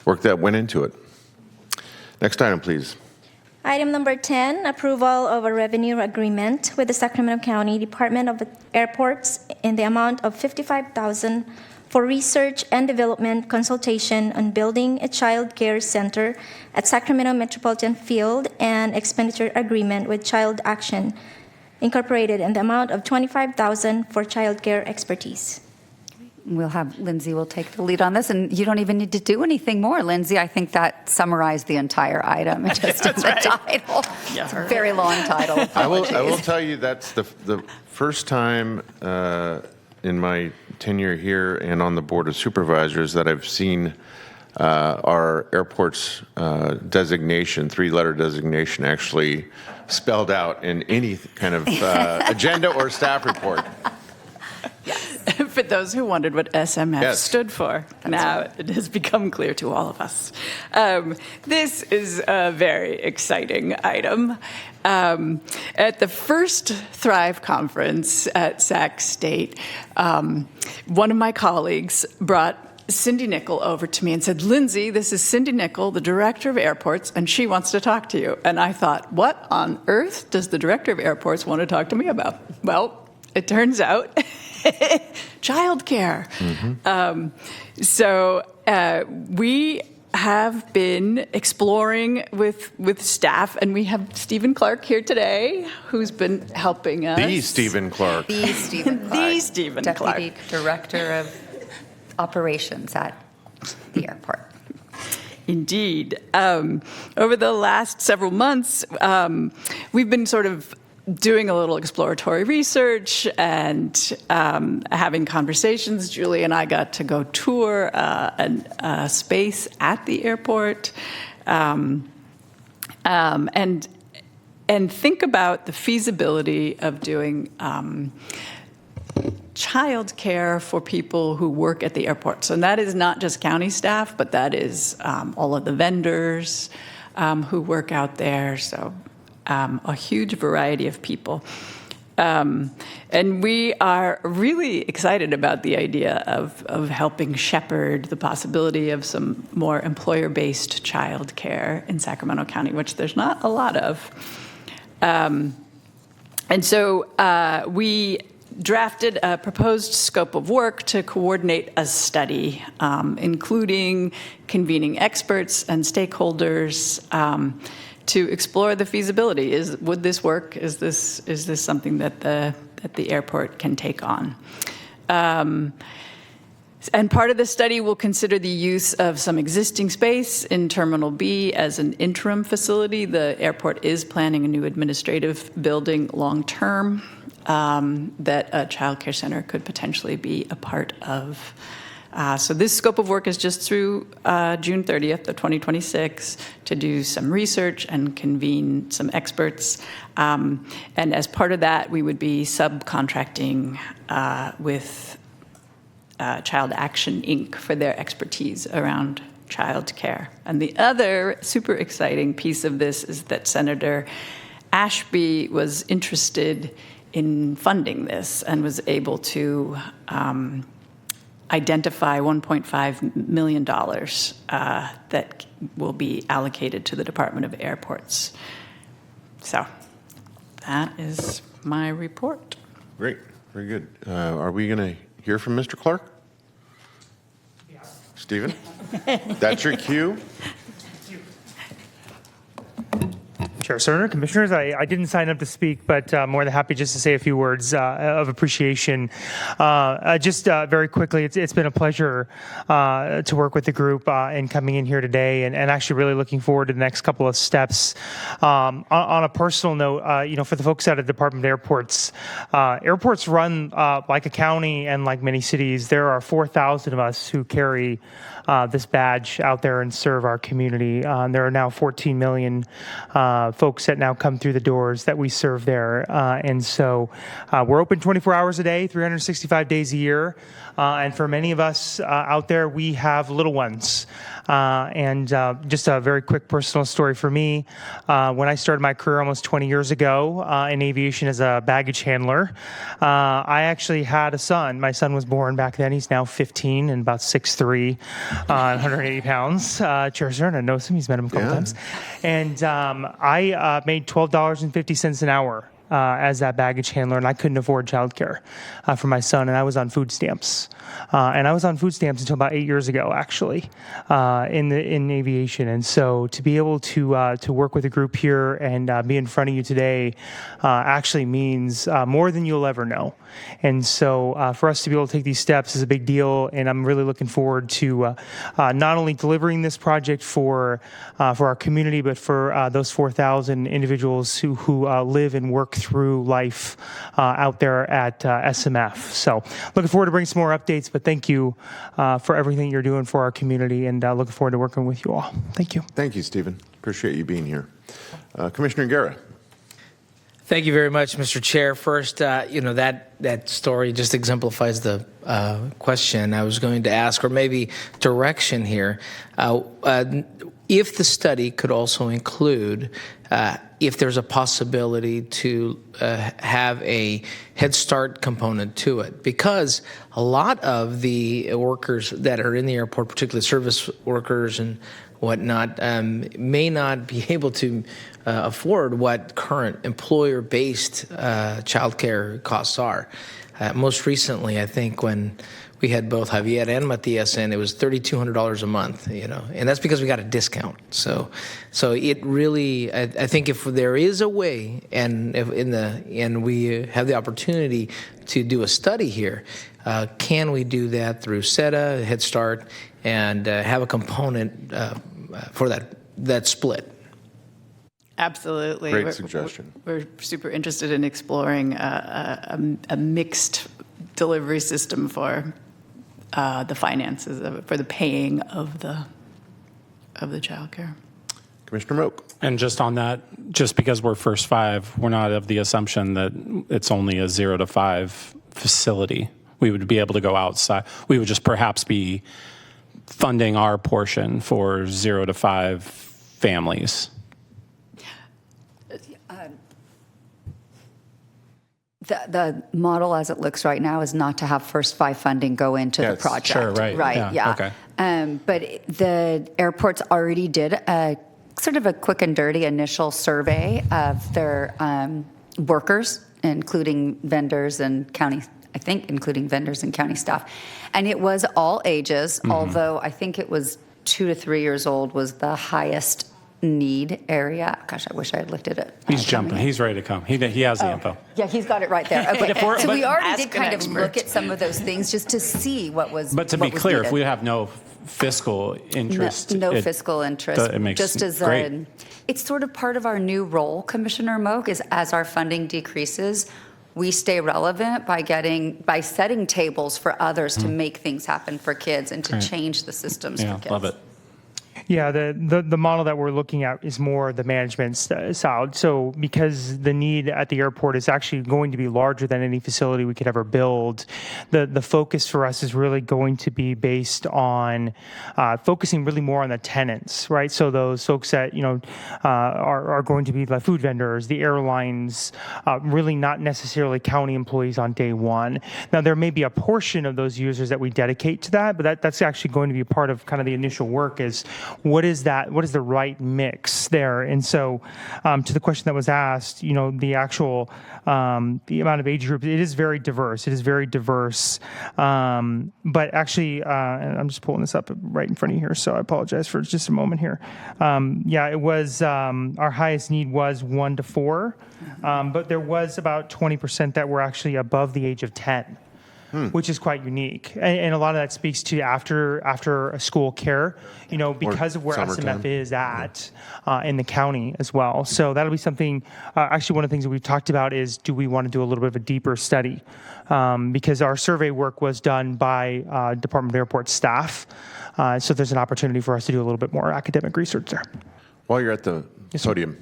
work that went into it. Next item, please. Item number 10, approval of a revenue agreement with the Sacramento County Department of Airports in the amount of $55,000 for research and development consultation on building a child care center at Sacramento Metropolitan Field and expenditure agreement with Child Action Incorporated in the amount of $25,000 for child care expertise. We'll have Lindsay will take the lead on this, and you don't even need to do anything more, Lindsay. I think that summarized the entire item just in the title. It's a very long title. I will tell you that's the first time in my tenure here and on the Board of Supervisors that I've seen our airport's designation, three-letter designation, actually spelled out in any kind of agenda or staff report. For those who wondered what SMF Yes. stood for, now it has become clear to all of us. This is a very exciting item. At the First Thrive conference at Sac State, one of my colleagues brought Cindy Nickel over to me and said, Lindsay, this is Cindy Nickel, the director of airports, and she wants to talk to you. And I thought, what on earth does the director of airports want to talk to me about? Well, it turns out childcare. So we have been exploring with staff, and we have Stephen Clark here today, who's been helping us. The Stephen Clark. The Stephen Clark. The Stephen Clark. Deputy Director of Operations at the airport. Indeed. Over the last several months, we've been sort of doing a little exploratory research and having conversations. Julie and I got to go tour a space at the airport and think about the feasibility of doing child care for people who work at the airport. So that is not just county staff, but that is all of the vendors who work out there. So a huge variety of people. And we are really excited about the idea of helping shepherd the possibility of some more employer-based child care in Sacramento County, which there's not a lot of. And so we drafted a proposed scope of work to coordinate a study, including convening experts and stakeholders to explore the feasibility. Would this work? Is this something that the airport can take on? And part of the study will consider the use of some existing space in Terminal B as an interim facility. The airport is planning a new administrative building long-term that a child care center could potentially be a part of. So this scope of work is just through June 30th of 2026 to do some research and convene some experts. And as part of that, we would be subcontracting with Child Action Inc. for their expertise around child care. And the other super exciting piece of this is that Senator Ashby was interested in funding this and was able to identify $1.5 million that will be allocated to the Department of Airports. So that is my report. Great, very good. Are we going to hear from Mr. Clark? Yeah. Stephen? That's your cue? Chair Cerner, Commissioners, I didn't sign up to speak, but more than happy just to say a few words of appreciation. Just very quickly, it's been a pleasure to work with the group in coming in here today, and actually really looking forward to the next couple of steps. On a personal note, for the folks out of the Department of Airports, airports run like a county and like many cities. There are 4,000 of us who carry this badge out there and serve our community. There are now 14 million folks that now come through the doors that we serve there. And so we're open 24 hours a day, 365 days a year. And for many of us out there, we have little ones. Just a very quick personal story for me. When I started my career almost 20 years ago in aviation as a baggage handler, I actually had a son. My son was born back then. He's now 15 and about 6'3", 180 pounds. Chair Cerna knows him. He's met him a couple times. And I made $12.50 an hour as that baggage handler, and I couldn't afford childcare for my son, and I was on food stamps. And I was on food stamps until about 8 years ago, actually, in aviation. And so to be able to work with a group here and be in front of you today actually means more than you'll ever know. And so for us to be able to take these steps is a big deal, and I'm really looking forward to not only delivering this project for our community, but for those 4,000 individuals who live and work through life out there at SMF. So looking forward to bringing some more updates, but thank you for everything you're doing for our community, and looking forward to working with you all. Thank you. Thank you, Stephen. Appreciate you being here. Commissioner Guerra. Thank you very much, Mr. Chair. First, that story just exemplifies the question I was going to ask, or maybe direction here. If the study could also include if there's a possibility to have a Head Start component to it, because a lot of the workers that are in the airport, particularly service workers and whatnot, may not be able to afford what current employer-based childcare costs are. Most recently, I think when we had both Javier and Matias in, it was $3,200 a month, and that's because we got a discount. So it really, I think if there is a way, and we have the opportunity to do a study here, can we do that through SETA, Head Start, and have a component for that split? Absolutely. Great suggestion. We're super interested in exploring a mixed delivery system for the finances for the paying of the childcare. Commissioner Moak. And just on that, just because we're First5, we're not of the assumption that it's only a 0 to 5 facility. We would be able to go outside. We would just perhaps be funding our portion for 0 to 5 families. The model as it looks right now is not to have First5 funding go into the project. Sure, right. Right, yeah. Okay. But the airports already did a sort of a quick and dirty initial survey of their workers, including vendors and county, I think including vendors and county staff. And it was all ages, although I think it was 2 to 3 years old was the highest need area. Gosh, I wish I had lifted it. He's jumping. He's ready to come. He has the info. Yeah, he's got it right there. Okay, so we already did kind of expert. look at some of those things just to see what was. But to be clear, if we have no fiscal interest, no fiscal interest, it makes just as great. It's sort of part of our new role, Commissioner Moak, is as our funding decreases, we stay relevant by setting tables for others to make things happen for kids and to change the systems for kids. Love it. Yeah, the model that we're looking at is more the management side. So because the need at the airport is actually going to be larger than any facility we could ever build, the focus for us is really going to be based on focusing really more on the tenants, right? So those folks that are going to be the food vendors, the airlines, really not necessarily county employees on day one. Now there may be a portion of those users that we dedicate to that, but that's actually going to be a part of kind of the initial work is what is the right mix there? And so to the question that was asked, the actual, the amount of age groups, it is very diverse. But actually, and I'm just pulling this up right in front of you here, so I apologize for just a moment here. It was, our highest need was 1 to 4, but there was about 20% that were actually above the age of 10. Which is quite unique, and a lot of that speaks to after school care, because of where summertime. SMF is at in the county as well. So that'll be something. Actually, one of the things that we've talked about is, do we want to do a little bit of a deeper study? Because our survey work was done by Department of Airport staff, so there's an opportunity for us to do a little bit more academic research there. While you're at the podium,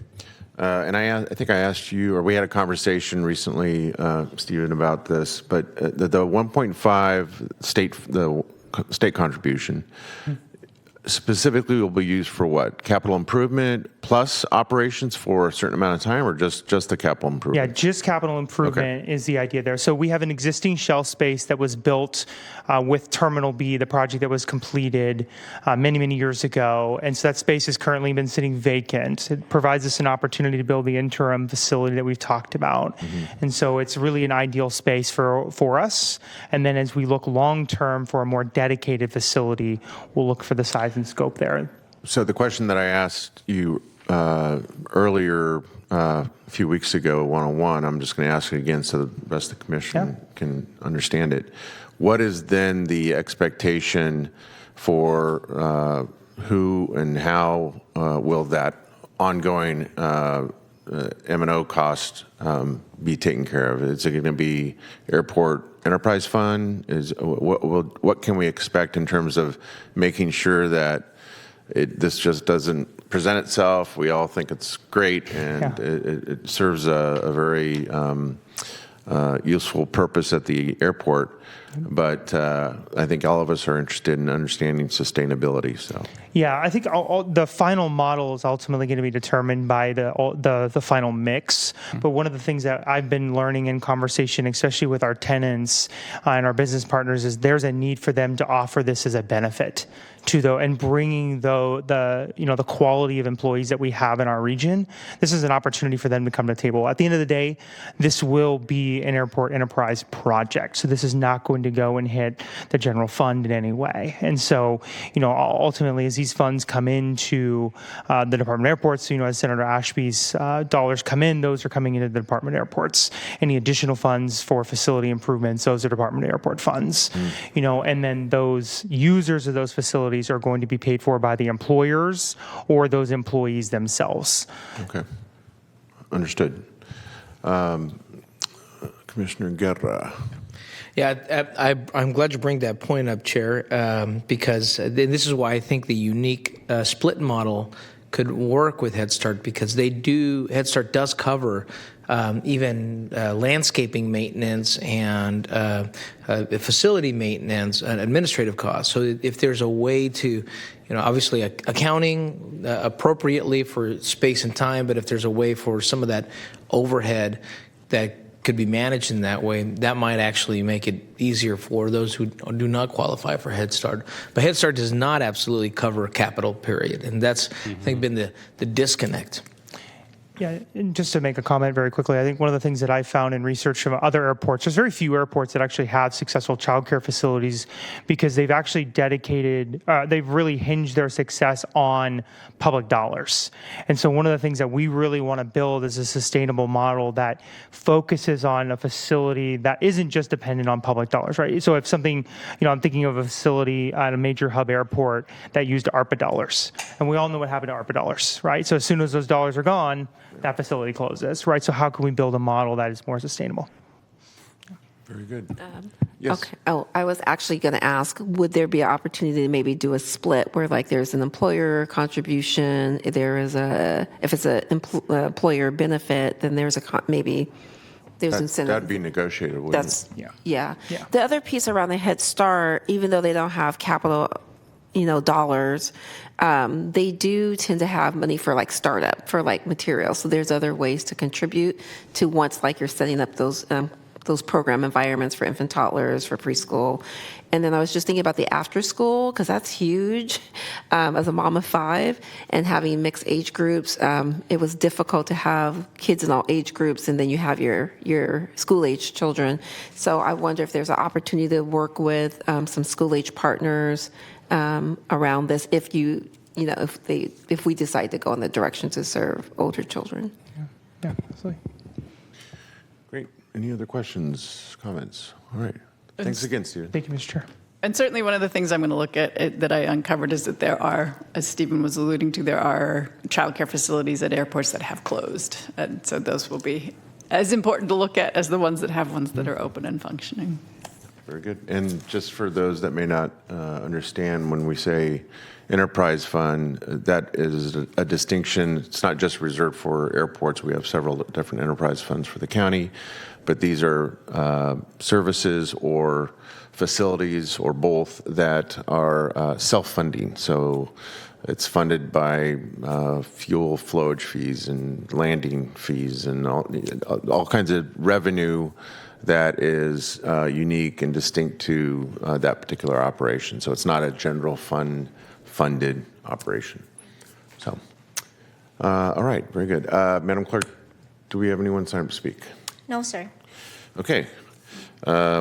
And I think I asked you, or we had a conversation recently, Stephen, about this, but the 1.5 state contribution specifically will be used for what? Capital improvement plus operations for a certain amount of time, or just the capital Yeah, improvement? just capital improvement is the idea there. So we have an existing shell space that was built with Terminal B, the project that was completed many, many years ago. And so that space has currently been sitting vacant. It provides us an opportunity to build the interim facility that we've talked about. And so it's really an ideal space for us. And then as we look long-term for a more dedicated facility, we'll look for the size and scope there. So the question that I asked you earlier a few weeks ago, one-on-one, I'm just going to ask it again so the rest of the commission can understand it. What is then the expectation for who and how will that ongoing M&O cost be taken care of? Is it going to be Airport Enterprise Fund? What can we expect in terms of making sure that this just doesn't present itself? We all think it's great, and it serves a very useful purpose at the airport. But I think all of us are interested in understanding sustainability. So yeah, I think the final model is ultimately going to be determined by the final mix. But one of the things that I've been learning in conversation, especially with our tenants and our business partners, is there's a need for them to offer this as a benefit to and bringing the quality of employees that we have in our region. This is an opportunity for them to come to the table. At the end of the day, this will be an airport enterprise project. So this is not going to go and hit the general fund in any way. And so, ultimately, as these funds come into the Department of Airports, as Senator Ashby's dollars come in, those are coming into the Department of Airports. Any additional funds for facility improvements, those are Department of Airport funds. And then those users of those facilities are going to be paid for by the employers or those employees themselves. Okay, understood. Commissioner Guerra. Yeah, I'm glad you bring that point up, Chair, because this is why I think the unique split model could work with Head Start, because Head Start does cover even landscaping maintenance and facility maintenance and administrative costs. So if there's a way to, obviously accounting appropriately for space and time, but if there's a way for some of that overhead that could be managed in that way, that might actually make it easier for those who do not qualify for Head Start. But Head Start does not absolutely cover capital, period. And that's, I think, been the disconnect. Yeah, and just to make a comment very quickly, I think one of the things that I found in research from other airports, there's very few airports that actually have successful childcare facilities because they've actually they've really hinged their success on public dollars. And so one of the things that we really want to build is a sustainable model that focuses on a facility that isn't just dependent on public dollars, right? So if something, I'm thinking of a facility at a major hub airport that used ARPA dollars, and we all know what happened to ARPA dollars, right? So as soon as those dollars are gone, that facility closes, right? So how can we build a model that is more sustainable? Very good. Yes. Okay. Oh, I was actually going to ask, would there be an opportunity to maybe do a split where there's an employer contribution, if it's an employer benefit, then there's maybe there's incentive. That'd be negotiated, wouldn't it? Yeah. The other piece around the Head Start, even though they don't have capital dollars, they do tend to have money for startup, for materials. So there's other ways to contribute to once you're setting up those program environments for infant toddlers, for preschool. And then I was just thinking about the after school, because that's huge. As a mom of 5 and having mixed age groups, it was difficult to have kids in all age groups, and then you have your school age children. So I wonder if there's an opportunity to work with some school age partners around this if we decide to go in the direction to serve older children. Yeah, absolutely. Great. Any other questions, comments? All right. Thanks again, Stephen. Thank you, Mr. Chair. And certainly one of the things I'm going to look at that I uncovered is that there are, as Stephen was alluding to, there are childcare facilities at airports that have closed. And so those will be as important to look at as the ones that have ones that are open and functioning. Very good. And just for those that may not understand, when we say enterprise fund, that is a distinction. It's not just reserved for airports. We have several different enterprise funds for the county, but these are services or facilities or both that are self-funding. So it's funded by fuel flowage fees and landing fees and all kinds of revenue that is unique and distinct to that particular operation. So it's not a general fund funded operation. So, all right, very good. Madam Clerk, do we have anyone signed up to speak? No, sir. Okay.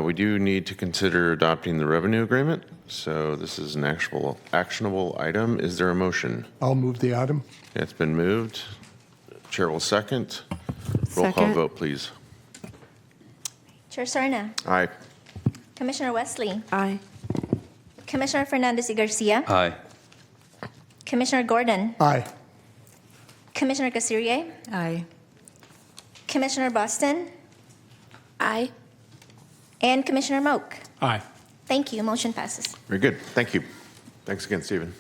We do need to consider adopting the revenue agreement. So this is an actionable item. Is there a motion? I'll move the item. It's been moved. Chair will second. Roll call Second. vote, please. Chair Sarna. Aye. Commissioner Wesley. Aye. Commissioner Fernandez y Garcia. Aye. Commissioner Gordon. Aye. Commissioner Casirier. Aye. Commissioner Boston. Aye. And Commissioner Moak. Aye. Thank you. Motion passes. Very good. Thank you. Thanks again, Stephen.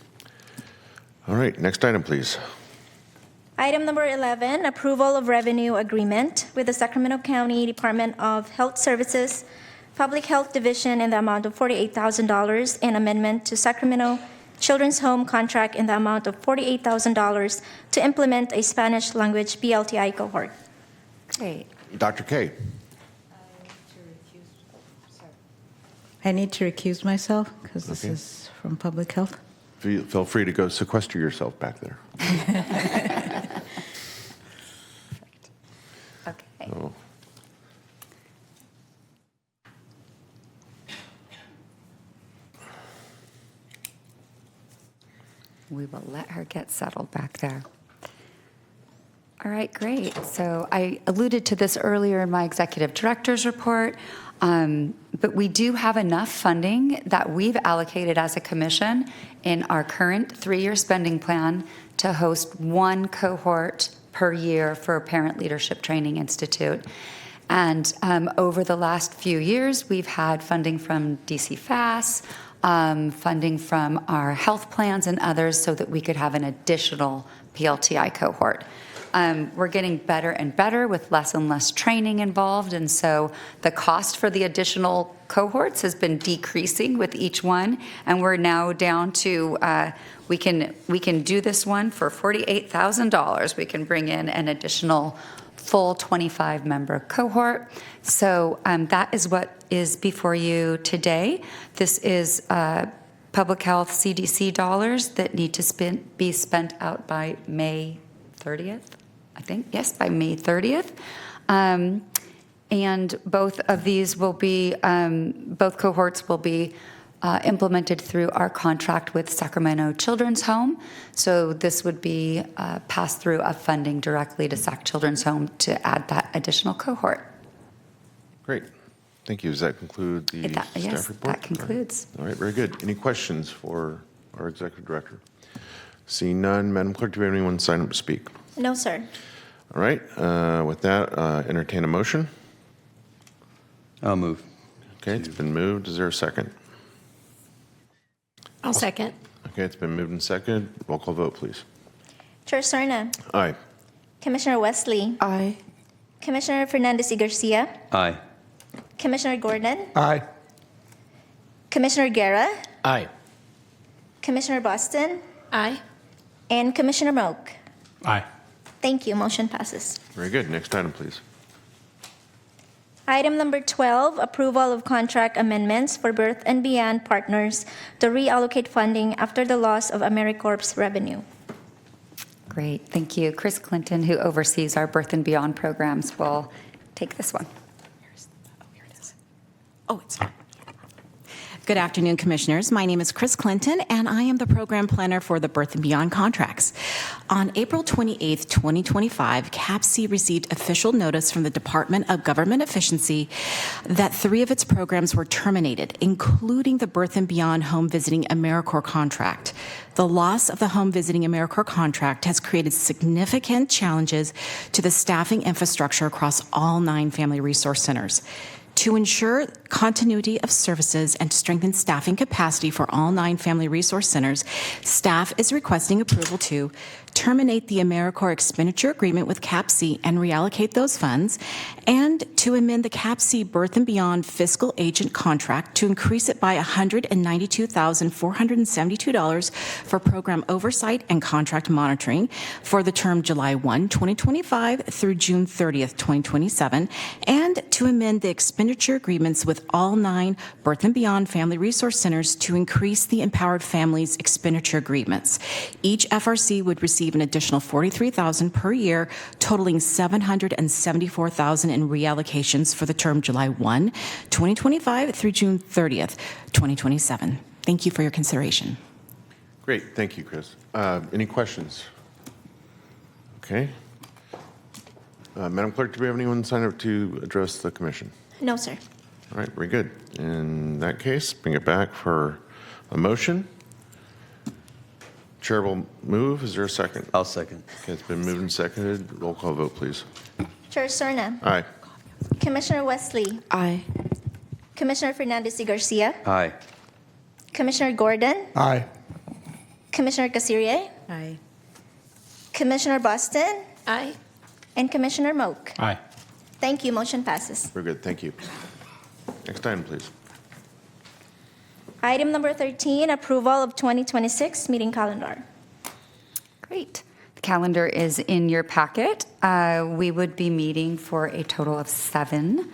All right, next item, please. Item number 11, approval of revenue agreement with the Sacramento County Department of Health Services, Public Health Division in the amount of $48,000 and amendment to Sacramento Children's Home contract in the amount of $48,000 to implement a Spanish language BLTI cohort. Great. Dr. K. I need to recuse myself because this Okay. is from Public Health. Feel free to go sequester yourself back there. Okay. Oh. We will let her get settled back there. All right, great. So I alluded to this earlier in my executive director's report, but we do have enough funding that we've allocated as a commission in our current 3-year spending plan to host one cohort per year for Parent Leadership Training Institute. And over the last few years, we've had funding from DC FAS, funding from our health plans and others so that we could have an additional PLTI cohort. We're getting better and better with less and less training involved, and so the cost for the additional cohorts has been decreasing with each one, and we're now down to we can do this one for $48,000. We can bring in an additional full 25-member cohort. So that is what is before you today. This is public health CDC dollars that need to be spent out by May 30th, I think. Yes, by May 30th. And both of these will be, both cohorts will be implemented through our contract with Sacramento Children's Home. So this would be passed through of funding directly to Sac Children's Home to add that additional cohort. Great. Thank you. Does that conclude the staff Yes, report? that concludes. All right, very good. Any questions for our executive director? Seeing none, Madam Clerk, do we have anyone sign up to speak? No, sir. All right, with that, entertain a motion. I'll move. Okay, it's been moved. Is there a second? I'll second. Okay, it's been moved and seconded. Roll call vote, please. Chair Sarna. Aye. Commissioner Wesley. Aye. Commissioner Fernandez y Garcia. Aye. Commissioner Gordon. Aye. Commissioner Guerra. Aye. Commissioner Boston. Aye. And Commissioner Moak. Aye. Thank you. Motion passes. Very good. Next item, please. Item number 12, approval of contract amendments for Birth and Beyond partners to reallocate funding after the loss of AmeriCorps revenue. Great, thank you. Chris Clinton, who oversees our Birth and Beyond programs, will take this one. Here it is. Oh, it's fine. Good afternoon, Commissioners. My name is Chris Clinton, and I am the program planner for the Birth and Beyond contracts. On April 28, 2025, CAPC received official notice from the Department of Government Efficiency that 3 of its programs were terminated, including the Birth and Beyond Home Visiting AmeriCorps contract. The loss of the Home Visiting AmeriCorps contract has created significant challenges to the staffing infrastructure across all 9 family resource centers. To ensure continuity of services, and to strengthen staffing capacity for all 9 Family Resource Centers, staff is requesting approval to terminate the AmeriCorps expenditure agreement with CAPC and reallocate those funds, and to amend the CAPC Birth and Beyond fiscal agent contract to increase it by $192,472 for program oversight and contract monitoring for the term July 1, 2025 through June 30th, 2027, and to amend the expenditure agreements with all 9 Birth and Beyond Family Resource Centers to increase the Empowered Families expenditure agreements. Each FRC would receive an additional $43,000 per year, totaling $774,000 in reallocations for the term July 1, 2025 through June 30th, 2027. Thank you for your consideration. Great, thank you, Chris. Any questions? Okay. Madam Clerk, do we have anyone sign up to address the commission? No, sir. All right, very good. In that case, bring it back for a motion. Chair will move. Is there a second? I'll second. Okay, it's been moved and seconded. Roll call vote, please. Chair Serna. Aye. Commissioner Wesley. Aye. Commissioner Fernandez y Garcia. Aye. Commissioner Gordon. Aye. Commissioner Casirier. Aye. Commissioner Boston. Aye. And Commissioner Moak. Aye. Thank you. Motion passes. Very good, thank you. Next item, please. Item number 13, approval of 2026 meeting calendar. Great. The calendar is in your packet. We would be meeting for a total of 7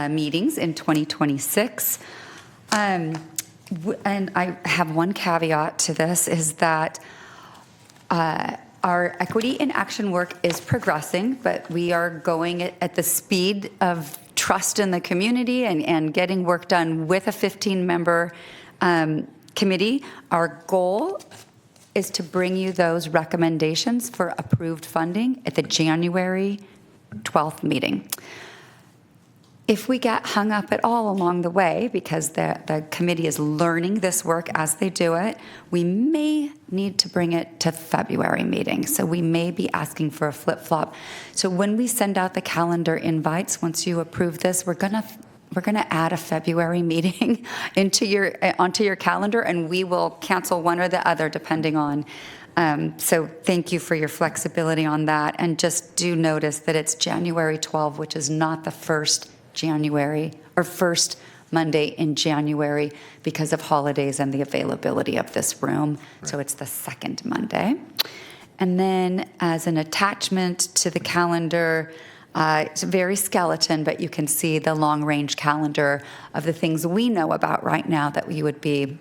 meetings in 2026. And I have one caveat to this, is that our equity in action work is progressing, but we are going at the speed of trust in the community and getting work done with a 15-member committee. Our goal is to bring you those recommendations for approved funding at the January 12th meeting. If we get hung up at all along the way, because the committee is learning this work as they do it, we may need to bring it to February meeting. So we may be asking for a flip-flop. So when we send out the calendar invites, once you approve this, we're going to add a February meeting onto your calendar, and we will cancel one or the other depending on. So thank you for your flexibility on that. And just do notice that it's January 12, which is not the first January or first Monday in January because of holidays and the availability of this room. Right. So it's the second Monday. And then as an attachment to the calendar, it's very skeleton, but you can see the long-range calendar of the things we know about right now that we would be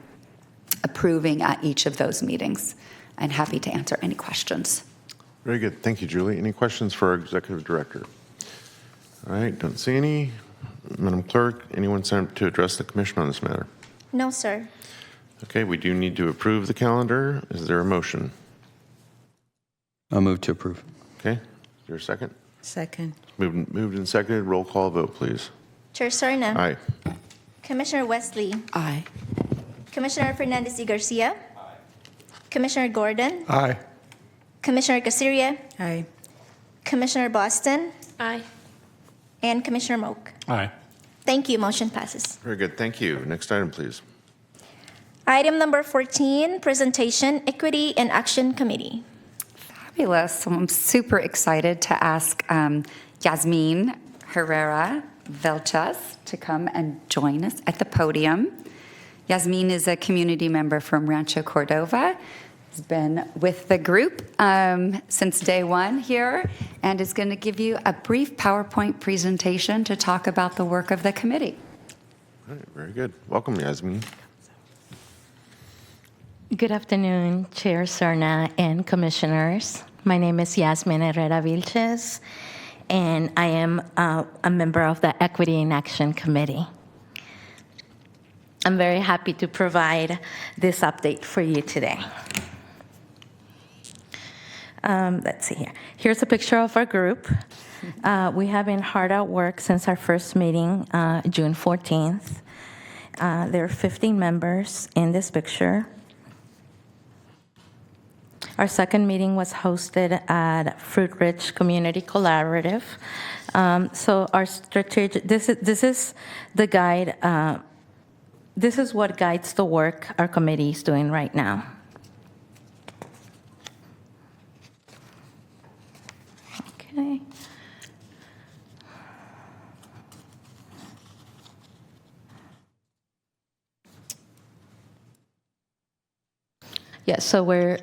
approving at each of those meetings. And happy to answer any questions. Very good. Thank you, Julie. Any questions for our Executive Director? All right, don't see any. Madam Clerk, anyone sign up to address the commission on this matter? No, sir. Okay, we do need to approve the calendar. Is there a motion? I'll move to approve. Okay, is there a second? Second. Moved and seconded. Roll call vote, please. Chair Serna. Aye. Commissioner Wesley. Aye. Commissioner Fernandez y Garcia. Commissioner Gordon. Aye. Commissioner Casirier. Aye. Commissioner Boston. Aye. And Commissioner Moak. Aye. Thank you. Motion passes. Very good. Thank you. Next item, please. Item number 14, presentation, Equity and Action Committee. Fabulous. So I'm super excited to ask Yasmin Herrera Velchas to come and join us at the podium. Yasmin is a community member from Rancho Cordova. Has been with the group since day one here and is going to give you a brief PowerPoint presentation to talk about the work of the committee. All right, very good. Welcome, Yasmin. Good afternoon, Chair Serna and Commissioners. My name is Yasmin Herrera Vilches, and I am a member of the Equity in Action Committee. I'm very happy to provide this update for you today. Let's see here. Here's a picture of our group. We have been hard at work since our first meeting, June 14th. There are 15 members in this picture. Our second meeting was hosted at Fruit Ridge Community Collaborative. So our strategic, this is the guide, this is what guides the work our committee is doing right now. Okay. Yeah, so we're,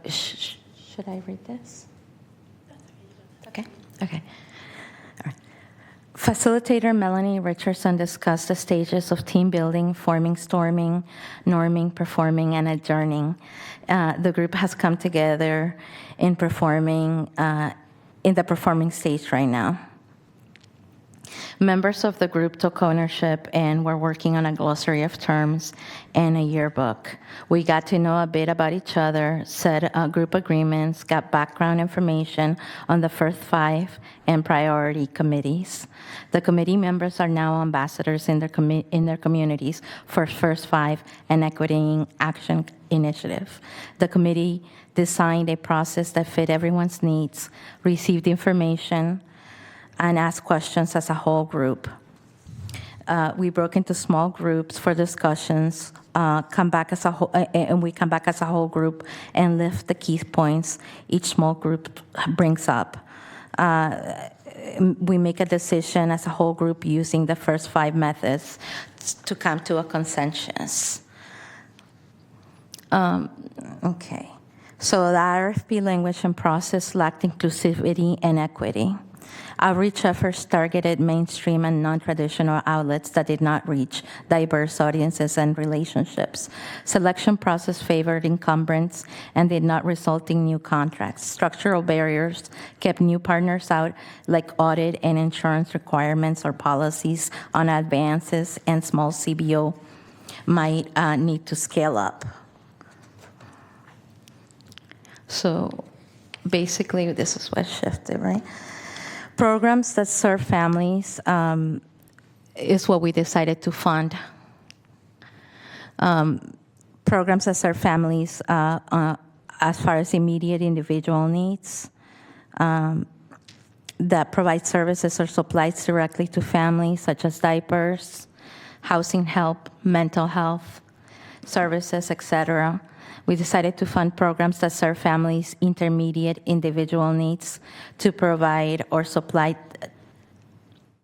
should I read this? Okay, okay. All right. Facilitator Melanie Richardson discussed the stages of team building, forming, storming, norming, performing, and adjourning. The group has come together in performing, in the performing stage right now. Members of the group took ownership and were working on a glossary of terms and a yearbook. We got to know a bit about each other, set group agreements, got background information on the First5 and priority committees. The committee members are now ambassadors in their communities for First5 and Equity in Action Initiative. The committee designed a process that fit everyone's needs, received information, and ask questions as a whole group. We broke into small groups for discussions, come back as a whole, and we come back as a whole group and lift the key points each small group brings up. We make a decision as a whole group using the First5 methods to come to a consensus. Okay, so the RFP language and process lacked inclusivity and equity. Outreach efforts targeted mainstream and non-traditional outlets that did not reach diverse audiences and relationships. Selection process favored incumbents and did not result in new contracts. Structural barriers kept new partners out, like audit and insurance requirements or policies on advances, and small CBO might need to scale up. So basically, this is what shifted, right? Programs that serve families is what we decided to fund. Programs that serve families as far as immediate individual needs, that provide services or supplies directly to families, such as diapers, housing help, mental health services, etc. We decided to fund programs that serve families' intermediate individual needs to provide or supply.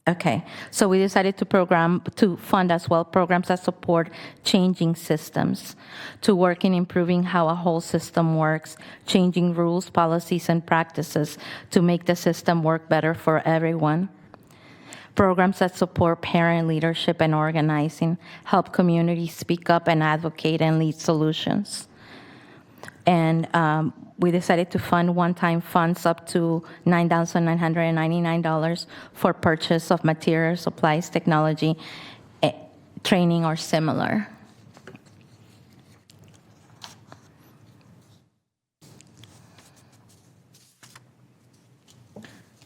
Okay, so we decided to fund as well programs that support changing systems, to work in improving how a whole system works, changing rules, policies, and practices to make the system work better for everyone. Programs that support parent leadership and organizing, help communities speak up and advocate and lead solutions. And we decided to fund one-time funds up to $9,999 for purchase of materials, supplies, technology, training, or similar.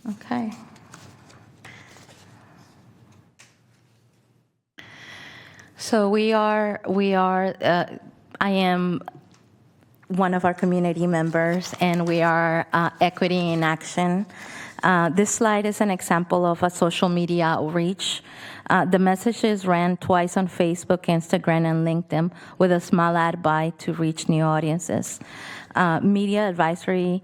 Okay. So I am one of our community members, and we are Equity in Action. This slide is an example of a social media outreach. The messages ran twice on Facebook, Instagram, and LinkedIn with a small ad buy to reach new audiences. Media advisory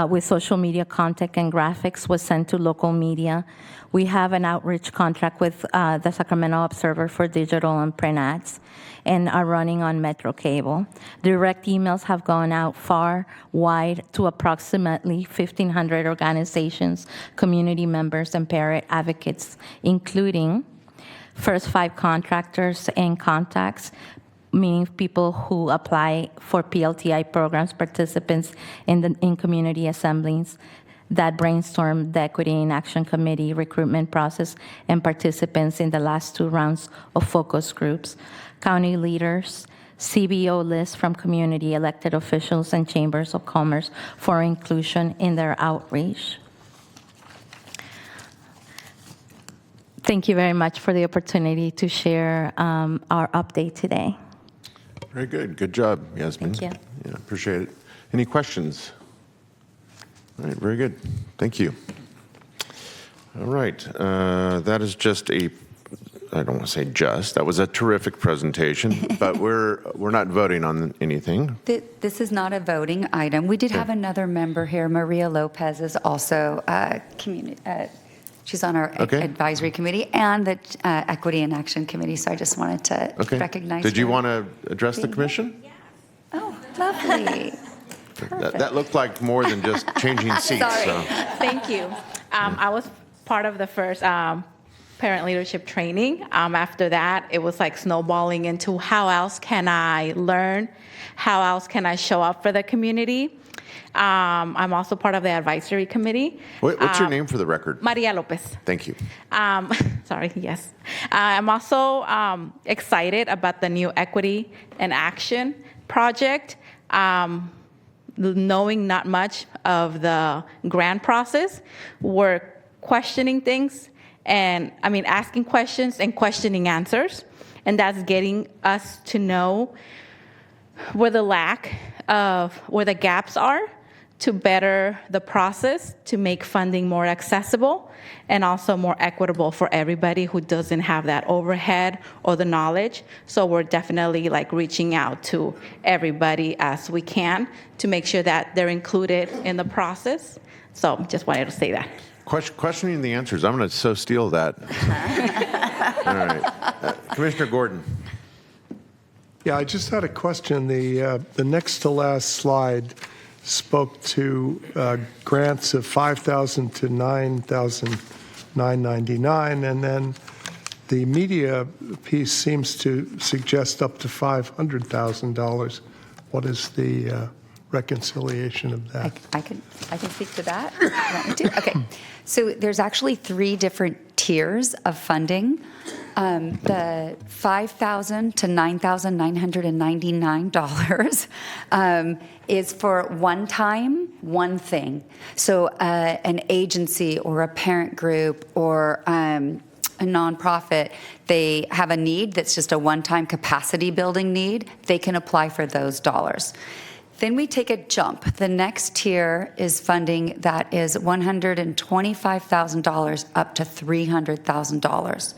with social media content and graphics was sent to local media. We have an outreach contract with the Sacramento Observer for digital and print ads, and are running on Metro Cable. Direct emails have gone out far, wide, to approximately 1,500 organizations, community members, and parent advocates, including First5 contractors and contacts, meaning people who apply for PLTI programs, participants in community assemblies that brainstorm the Equity in Action Committee recruitment process, and participants in the last 2 rounds of focus groups, county leaders, CBO lists from community elected officials and chambers of commerce for inclusion in their outreach. Thank you very much for the opportunity to share our update today. Very good. Good job, Yasmin. Thank you. Yeah, appreciate it. Any questions? All right, very good. Thank you. All right, that is just a, I don't want to say just, that was a terrific presentation, but we're not voting on anything. This is not a voting item. We did have another member here. Maria Lopez is also she's on our advisory committee and the Equity and Action Committee, so I just wanted to recognize her. Did you want to address the commission? Oh, lovely. That looked like more than just changing seats. Sorry. So. Thank you. I was part of the first parent leadership training. After that, it was like snowballing into how else can I learn? How else can I show up for the community? I'm also part of the advisory committee. What's your name for the record? Maria Lopez. Thank you. Sorry, yes. I'm also excited about the new Equity and Action project. Knowing not much of the grant process, we're questioning things and asking questions and questioning answers. And that's getting us to know where the gaps are to better the process, to make funding more accessible and also more equitable for everybody who doesn't have that overhead or the knowledge. So we're definitely reaching out to everybody as we can to make sure that they're included in the process. So just wanted to say that. Questioning the answers. I'm going to so steal that. All right. Commissioner Gordon. Yeah, I just had a question. The next to last slide spoke to grants of $5,000 to $9,999, and then the media piece seems to suggest up to $500,000. What is the reconciliation of that? I can speak to that. You want me to? Okay. So there's actually 3 different tiers of funding. The $5,000 to $9,999 is for one time, one thing. So an agency or a parent group or a nonprofit, they have a need that's just a one-time capacity building need, they can apply for those dollars. Then we take a jump. The next tier is funding that is $125,000 up to $300,000.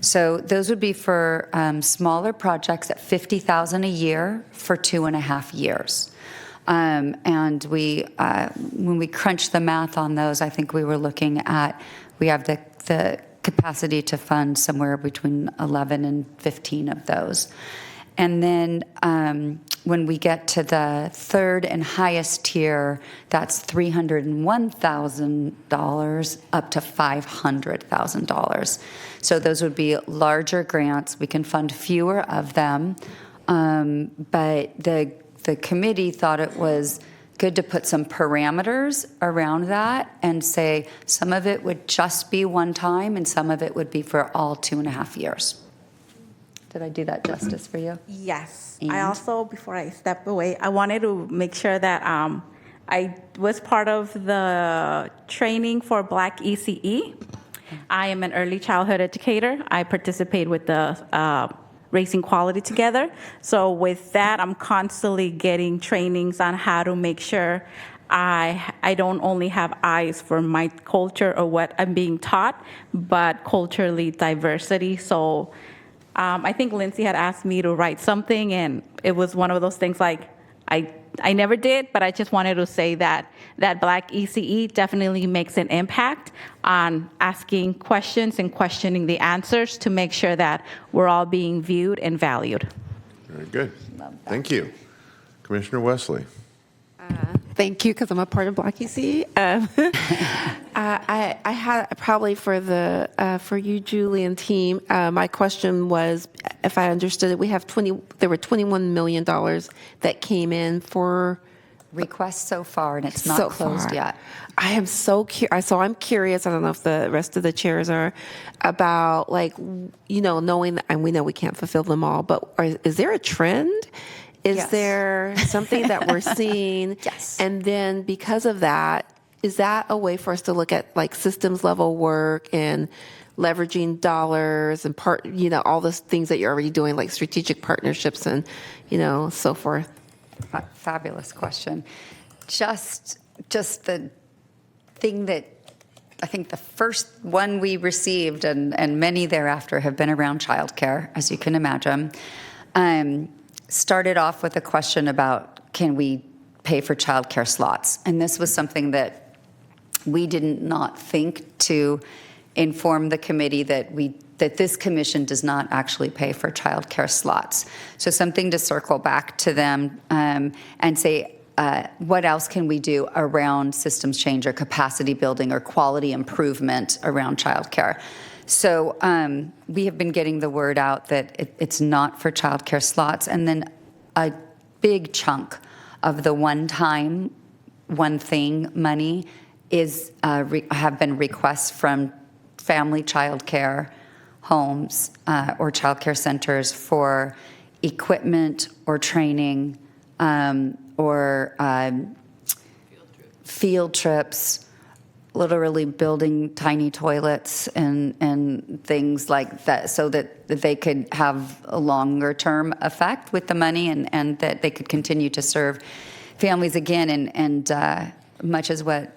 So those would be for smaller projects at $50,000 a year for 2.5 years. And we, when we crunched the math on those, I think we were looking at, we have the capacity to fund somewhere between 11 and 15 of those. And then when we get to the third and highest tier, that's $301,000 up to $500,000. So those would be larger grants. We can fund fewer of them, but the committee thought it was good to put some parameters around that and say some of it would just be one time and some of it would be for all 2.5 years. Did I do that justice for you? Yes. And? I also, before I step away, I wanted to make sure that I was part of the training for Black ECE. I am an early childhood educator. I participate with the Raising Quality Together. So with that, I'm constantly getting trainings on how to make sure I don't only have eyes for my culture or what I'm being taught, but culturally diversity. So I think Lindsay had asked me to write something, and it was one of those things like I never did, but I just wanted to say that Black ECE definitely makes an impact on asking questions and questioning the answers to make sure that we're all being viewed and valued. Very good. Thank you. Commissioner Wesley. Thank you, because I'm a part of Black ECE. I had probably for you, Julie, and team. My question was, if I understood it, there were $21 million that came in for requests so far, and it's not closed yet. I am so curious. So I'm curious. I don't know if the rest of the chairs are about, knowing that, and we know we can't fulfill them all, but is there a trend? Is there something that we're seeing? Yes. And then because of that, is that a way for us to look at systems level work and leveraging dollars and all those things that you're already doing, like strategic partnerships and, so forth? Fabulous question. Just the thing that I think the first one we received and many thereafter have been around childcare, as you can imagine. Started off with a question about, can we pay for childcare slots? And this was something that we did not think to inform the committee that this commission does not actually pay for childcare slots. So something to circle back to them and say, what else can we do around systems change or capacity building or quality improvement around childcare? So we have been getting the word out that it's not for childcare slots, and then a big chunk of the one-time, one-thing money is have been requests from family childcare homes or childcare centers for equipment or training or field trips, literally building tiny toilets and things like that so that they could have a longer term effect with the money and that they could continue to serve families again and much as what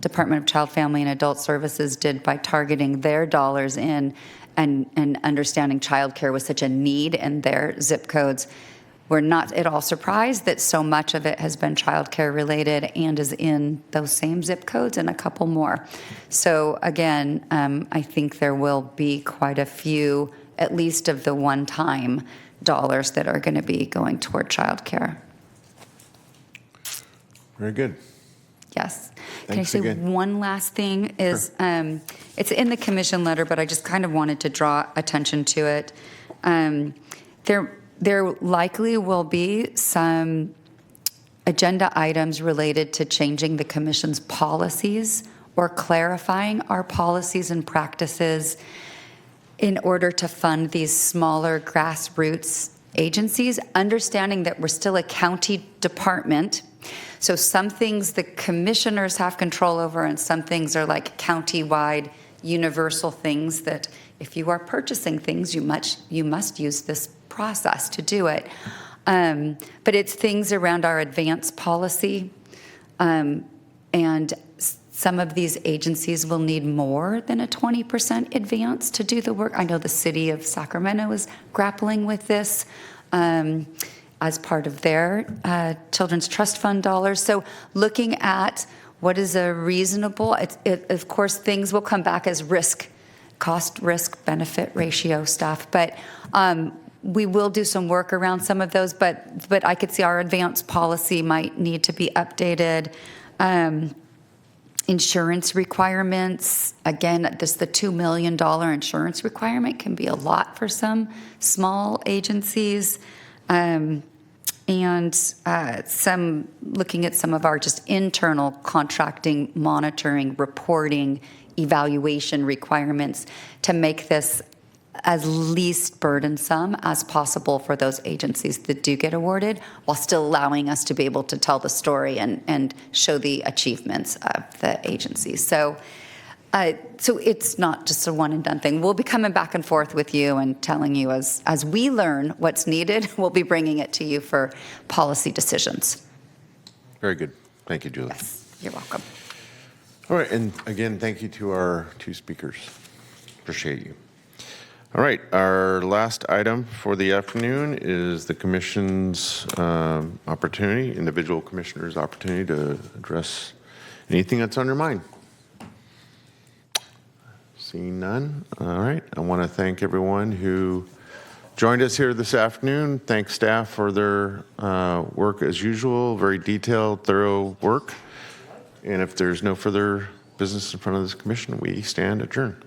Department of Child, Family, and Adult Services did by targeting their dollars in and understanding childcare was such a need in their zip codes. We're not at all surprised that so much of it has been childcare related and is in those same zip codes and a couple more. So again, I think there will be quite a few, at least of the one-time dollars that are going to be going toward childcare. Very good. Yes. Thanks Can I say again. one last thing is, it's in the commission letter, but I just kind of wanted to draw attention to it. There likely will be some agenda items related to changing the commission's policies or clarifying our policies and practices in order to fund these smaller grassroots agencies, understanding that we're still a county department. So some things the commissioners have control over and some things are like county-wide universal things that if you are purchasing things, you must use this process to do it. But it's things around our advance policy. And some of these agencies will need more than a 20% advance to do the work. I know the city of Sacramento is grappling with this as part of their Children's Trust Fund dollars. So looking at what is a reasonable, of course, things will come back as cost, risk, benefit ratio stuff. But we will do some work around some of those, but I could see our advance policy might need to be updated. Insurance requirements, again, the $2 million insurance requirement can be a lot for some small agencies. And some looking at some of our just internal contracting, monitoring, reporting, evaluation requirements to make this as least burdensome as possible for those agencies that do get awarded, while still allowing us to be able to tell the story and show the achievements of the agencies. So it's not just a one and done thing. We'll be coming back and forth with you and telling you as we learn what's needed, we'll be bringing it to you for policy decisions. Very good. Thank you, Julie. Yes, you're welcome. All right, and again, thank you to our two speakers. Appreciate you. All right, our last item for the afternoon is the commission's opportunity, individual commissioners' opportunity to address anything that's on your mind. Seeing none, all right. I want to thank everyone who joined us here this afternoon. Thank staff for their work as usual, very detailed, thorough work. And if there's no further business in front of this commission, we stand adjourned.